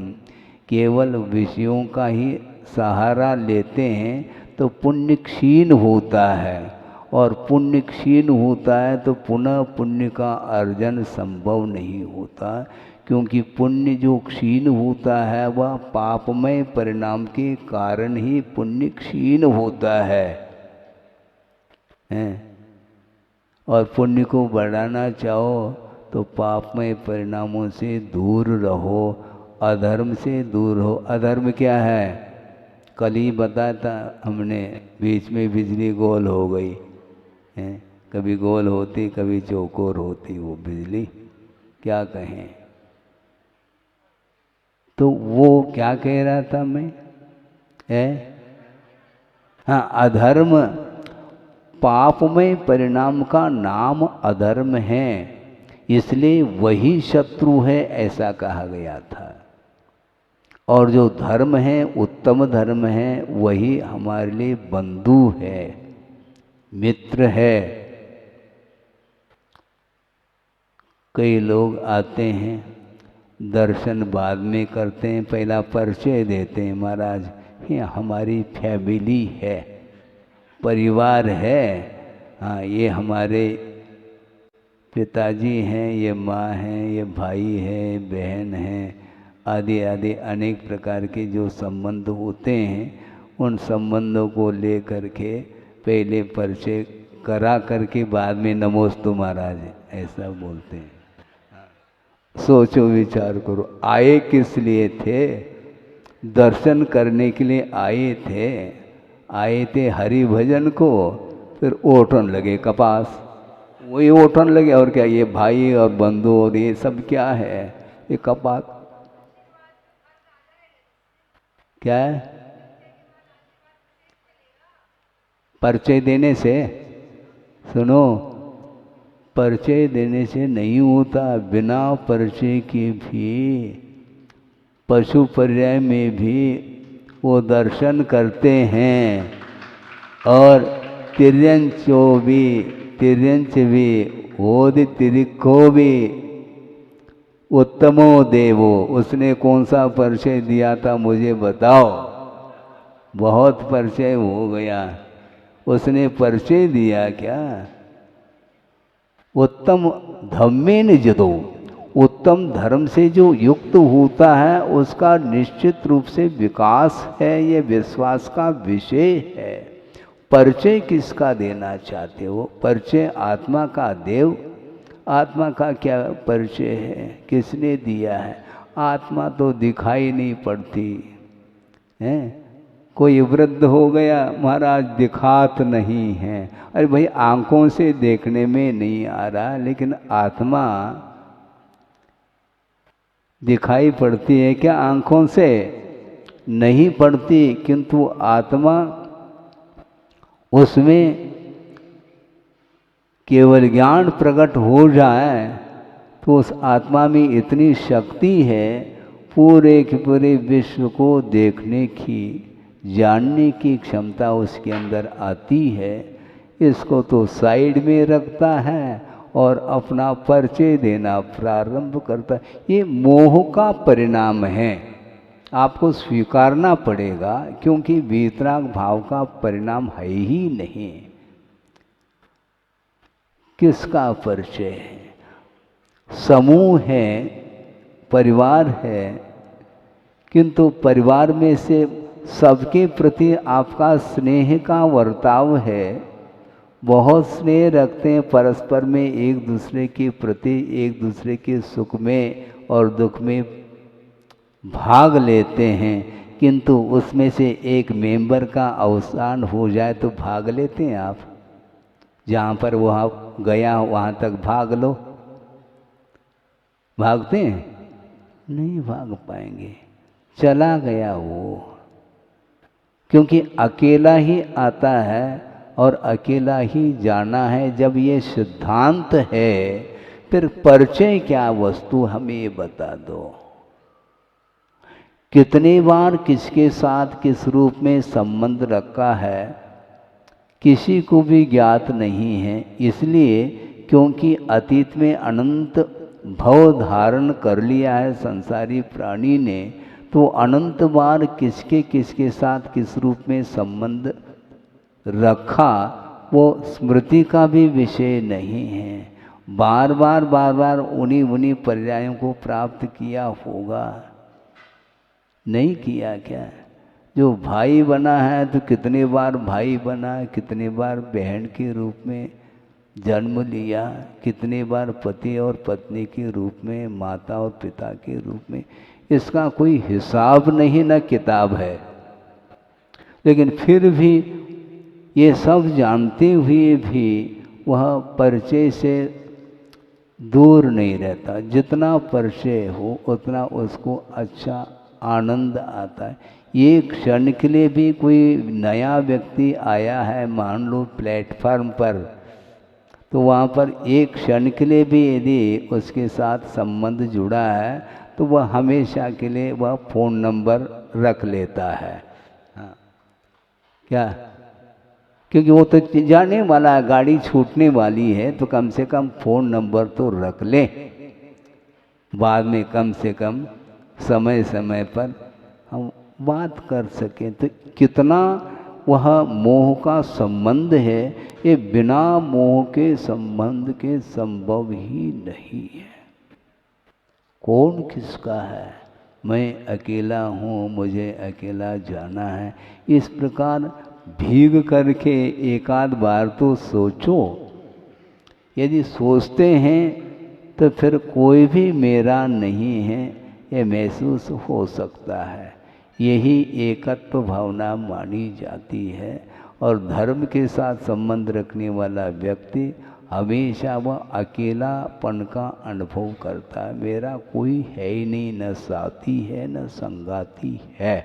[SPEAKER 4] केवल विषयों का ही सहारा लेते हैं तो पुण्य क्षीण होता है, और पुण्य क्षीण होता है तो पुनः पुण्य का अर्जन संभव नहीं होता, क्योंकि पुण्य जो क्षीण होता है वह पापमय परिणाम के कारण ही पुण्य क्षीण होता है। और पुण्य को बढ़ाना चाहो तो पापमय परिणामों से दूर रहो, अधर्म से दूर हो। अधर्म क्या है? कल ही बताया था हमने, बीच में बिजली गोल हो गई है, कभी गोल होती कभी चौकोर होती वो बिजली, क्या कहें। तो वो क्या कह रहा था मैं? हाँ, अधर्म पापमय परिणाम का नाम अधर्म है, इसलिए वही शत्रु है, ऐसा कहा गया था। और जो धर्म है, उत्तम धर्म है, वही हमारे लिए बंधु है, मित्र है। कई लोग आते हैं, दर्शन बाद में करते हैं, पहला परिचय देते हैं, महाराज ये हमारी फैमिली है, परिवार है। हाँ, ये हमारे पिताजी हैं, ये माँ हैं, ये भाई है, बहन है, आदि आदि अनेक प्रकार के जो संबंध होते हैं, उन संबंधों को ले करके पहले परिचय करा करके बाद में नमोस्तु महाराज, ऐसा बोलते हैं। सोचो, विचार करो, आए किस लिए थे? दर्शन करने के लिए आए थे। आए थे हरि भजन को, फिर ओठन लगे कपास, वही ओठन लगे। और क्या ये भाई और बंधु और ये सब क्या है, ये कपास क्या है? परिचय देने से, सुनो, परिचय देने से नहीं होता, बिना परिचय के भी पशु पर्याय में भी वो दर्शन करते हैं। और तिर्यंच भी ओदि तिरिको भी उत्तमो देवो। उसने कौन सा परिचय दिया था मुझे बताओ? बहुत परिचय हो गया, उसने परिचय दिया क्या? उत्तम धम्मेन जदो, उत्तम धर्म से जो युक्त होता है उसका निश्चित रूप से विकास है, ये विश्वास का विषय है। परिचय किसका देना चाहते हो? परिचय आत्मा का देव, आत्मा का क्या परिचय है, किसने दिया है? आत्मा तो दिखाई नहीं पड़ती है। कोई वृद्ध हो गया, महाराज दिखात नहीं है। अरे भाई आंखों से देखने में नहीं आ रहा, लेकिन आत्मा दिखाई पड़ती है क्या? आंखों से नहीं पड़ती, किंतु आत्मा उसमें केवल ज्ञान प्रकट हो जाए तो उस आत्मा में इतनी शक्ति है, पूरे के पूरे विश्व को देखने की, जानने की क्षमता उसके अंदर आती है। इसको तो साइड में रखता है और अपना परिचय देना प्रारंभ करता है। ये मोह का परिणाम है, आपको स्वीकारना पड़ेगा, क्योंकि वीतराग भाव का परिणाम है ही नहीं। किसका परिचय है? समूह है, परिवार है, किंतु परिवार में से सबके प्रति आपका स्नेह का वर्ताव है, बहुत स्नेह रखते हैं परस्पर में, एक दूसरे के प्रति, एक दूसरे के सुख में और दुख में भाग लेते हैं, किंतु उसमें से एक मेंबर का अवसान हो जाए तो भाग लेते हैं आप? जहाँ पर वहाँ गया वहाँ तक भाग लो, भागते हैं? नहीं भाग पाएंगे, चला गया वो, क्योंकि अकेला ही आता है और अकेला ही जाना है। जब ये सिद्धांत है, फिर परिचय क्या वस्तु हमें ये बता दो। कितने बार किसके साथ किस रूप में संबंध रखा है किसी को भी ज्ञात नहीं है, इसलिए क्योंकि अतीत में अनंत भव धारण कर लिया है संसारी प्राणी ने, तो अनंत बार किसके साथ किस रूप में संबंध रखा वो स्मृति का भी विषय नहीं है। बार बार उन्हीं पर्यायों को प्राप्त किया होगा, नहीं किया क्या? जो भाई बना है तो कितने बार भाई बना, कितने बार बहन के रूप में जन्म लिया, कितने बार पति और पत्नी के रूप में, माता और पिता के रूप में, इसका कोई हिसाब नहीं, न किताब है। लेकिन फिर भी ये सब जानते हुए भी वह परिचय से दूर नहीं रहता। जितना परिचय हो उतना उसको अच्छा आनंद आता है। ये क्षण के लिए भी कोई नया व्यक्ति आया है, मान लो प्लेटफार्म पर, तो वहाँ पर एक क्षण के लिए भी यदि उसके साथ संबंध जुड़ा है तो वह हमेशा के लिए वह फ़ोन नंबर रख लेता है। हाँ क्या? क्योंकि वो तो जाने वाला है, गाड़ी छूटने वाली है, तो कम से कम फ़ोन नंबर तो रख ले, बाद में कम से कम समय समय पर हम बात कर सकें। तो कितना वह मोह का संबंध है, ये बिना मोह के संबंध के संभव ही नहीं है। कौन किसका है? मैं अकेला हूँ, मुझे अकेला जाना है। इस प्रकार भीग करके एक आध बार तो सोचो। यदि सोचते हैं तो फिर कोई भी मेरा नहीं है ये महसूस हो सकता है। यही एकत्व भावना मानी जाती है। और धर्म के साथ संबंध रखने वाला व्यक्ति हमेशा वह अकेलापन का अनुभव करता है। मेरा कोई है ही नहीं, न साथी है न संगाती है।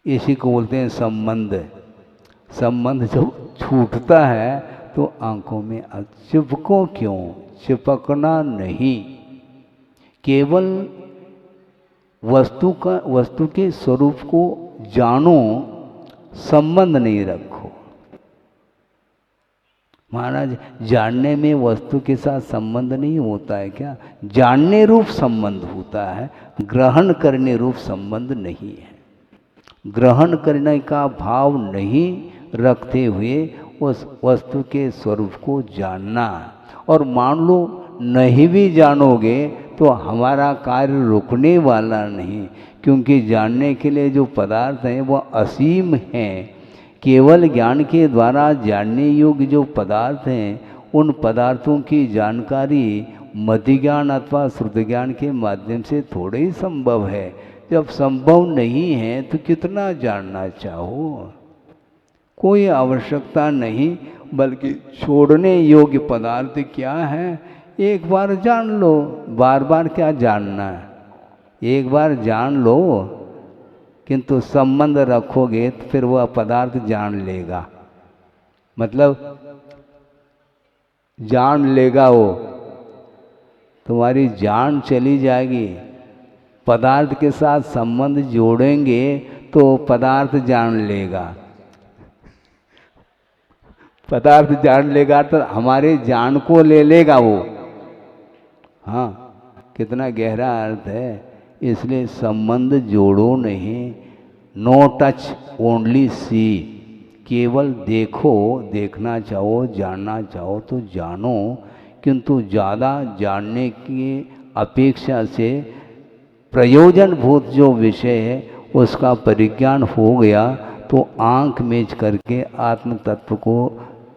[SPEAKER 4] इसी को बोलते हैं संबंध। संबंध जब छूटता है तो आंखों में चिपको क्यों? चिपकना नहीं, केवल वस्तु के स्वरूप को जानो, संबंध नहीं रखो। महाराज, जानने में वस्तु के साथ संबंध नहीं होता है क्या? जानने रूप संबंध होता है, ग्रहण करने रूप संबंध नहीं है। ग्रहण करने का भाव नहीं रखते हुए उस वस्तु के स्वरूप को जानना। और मान लो नहीं भी जानोगे तो हमारा कार्य रुकने वाला नहीं, क्योंकि जानने के लिए जो पदार्थ हैं वह असीम हैं। केवल ज्ञान के द्वारा जानने योग्य जो पदार्थ हैं, उन पदार्थों की जानकारी मति ज्ञान अथवा श्रुति ज्ञान के माध्यम से थोड़े ही संभव है। जब संभव नहीं है तो कितना जानना चाहो? कोई आवश्यकता नहीं, बल्कि छोड़ने योग्य पदार्थ क्या है एक बार जान लो। बार बार क्या जानना है? एक बार जान लो, किंतु संबंध रखोगे तो फिर वह पदार्थ जान लेगा। मतलब जान लेगा, वो तुम्हारी जान चली जाएगी। पदार्थ के साथ संबंध जोड़ेंगे तो पदार्थ जान लेगा। पदार्थ जान लेगा तो हमारे जान को ले लेगा वो। हाँ, कितना गहरा अर्थ है। इसलिए संबंध जोड़ो नहीं, नो टच ओनली सी। केवल देखो, देखना चाहो, जानना चाहो तो जानो, किंतु ज़्यादा जानने की अपेक्षा से प्रयोजनभूत जो विषय है उसका परिज्ञान हो गया तो आंख मेज करके आत्म तत्व को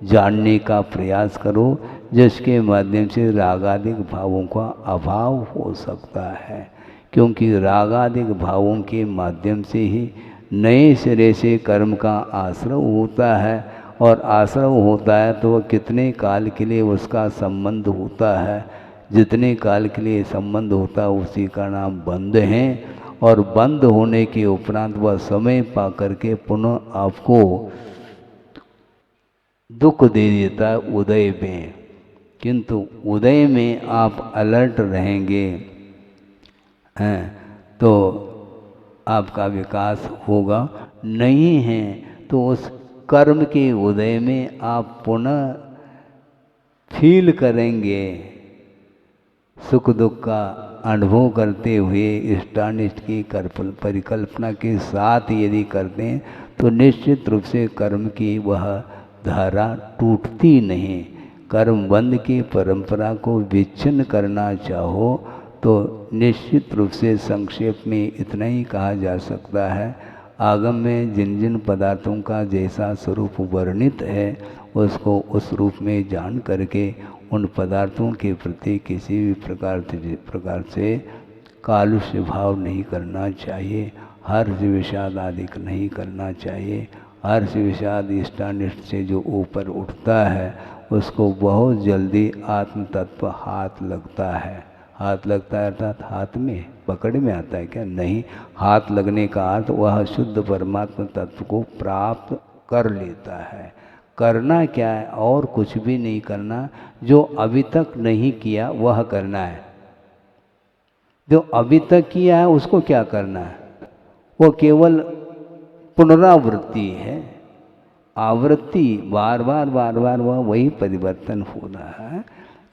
[SPEAKER 4] जानने का प्रयास करो, जिसके माध्यम से रागादिक भावों का अभाव हो सकता है। क्योंकि रागादिक भावों के माध्यम से ही नए सिरे से कर्म का आश्रय होता है, और आश्रय होता है तो वह कितने काल के लिए उसका संबंध होता है। जितने काल के लिए संबंध होता है उसी का नाम बंध है। और बंद होने के उपरांत वह समय पा करके पुनः आपको दुख दे देता है उदय में। किंतु उदय में आप अलर्ट रहेंगे हैं तो आपका विकास होगा। नहीं है तो उस कर्म के उदय में आप पुनः फील करेंगे, सुख दुख का अनुभव करते हुए इष्टानिष्ट की परिकल्पना के साथ यदि करते हैं तो निश्चित रूप से कर्म की वह धारा टूटती नहीं। कर्म बंध की परंपरा को विच्छिन्न करना चाहो तो निश्चित रूप से संक्षेप में इतना ही कहा जा सकता है, आगम में जिन जिन पदार्थों का जैसा स्वरूप वर्णित है उसको उस रूप में जान करके उन पदार्थों के प्रति किसी भी प्रकार से कालुष्य भाव नहीं करना चाहिए, हर्ष विषाद आदि नहीं करना चाहिए। हर्ष विषाद इष्टानिष्ट से जो ऊपर उठता है उसको बहुत जल्दी आत्म तत्व हाथ लगता है। हाथ लगता है अर्थात हाथ में पकड़ में आता है क्या? नहीं, हाथ लगने का अर्थ वह शुद्ध परमात्मा तत्व को प्राप्त कर लेता है। करना क्या है? और कुछ भी नहीं करना। जो अभी तक नहीं किया वह करना है। जो अभी तक किया है उसको क्या करना है? वो केवल पुनरावृत्ति है, आवृत्ति, बार बार वह वही परिवर्तन हो रहा है।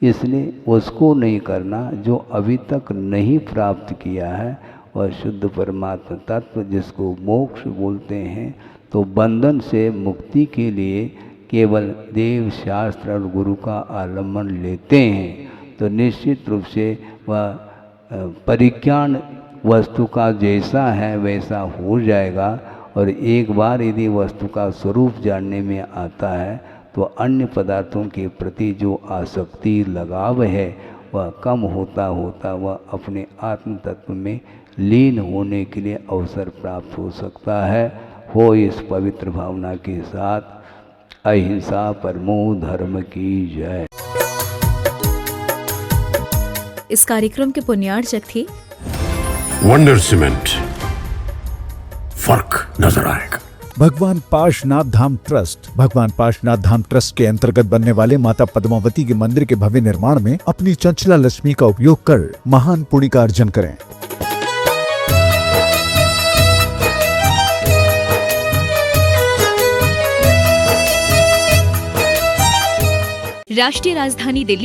[SPEAKER 4] इसलिए उसको नहीं करना। जो अभी तक नहीं प्राप्त किया है वह शुद्ध परमात्मा तत्व जिसको मोक्ष बोलते हैं, तो बंधन से मुक्ति के लिए केवल देव शास्त्र और गुरु का आलम्बन लेते हैं तो निश्चित रूप से वह परिज्ञान वस्तु का जैसा है वैसा हो जाएगा। और एक बार यदि वस्तु का स्वरूप जानने में आता है तो अन्य पदार्थों के प्रति जो आसक्ति लगाव है वह कम होता होता वह अपने आत्म तत्व में लीन होने के लिए अवसर प्राप्त हो सकता है। हो इस पवित्र भावना के साथ अहिंसा परमो धर्म की जय।
[SPEAKER 1] इस कार्यक्रम के पुण्यार्चक थे
[SPEAKER 2] वंडर सीमेंट, फर्क नजर आएगा।
[SPEAKER 3] भगवान पार्श्वनाथ धाम ट्रस्ट। भगवान पार्श्वनाथ धाम ट्रस्ट के अंतर्गत बनने वाले माता पद्मावती के मंदिर के भव्य निर्माण में अपनी चंचला लक्ष्मी का उपयोग कर महान पुण्य का अर्जन करें।
[SPEAKER 1] राष्ट्रीय राजधानी दिल्ली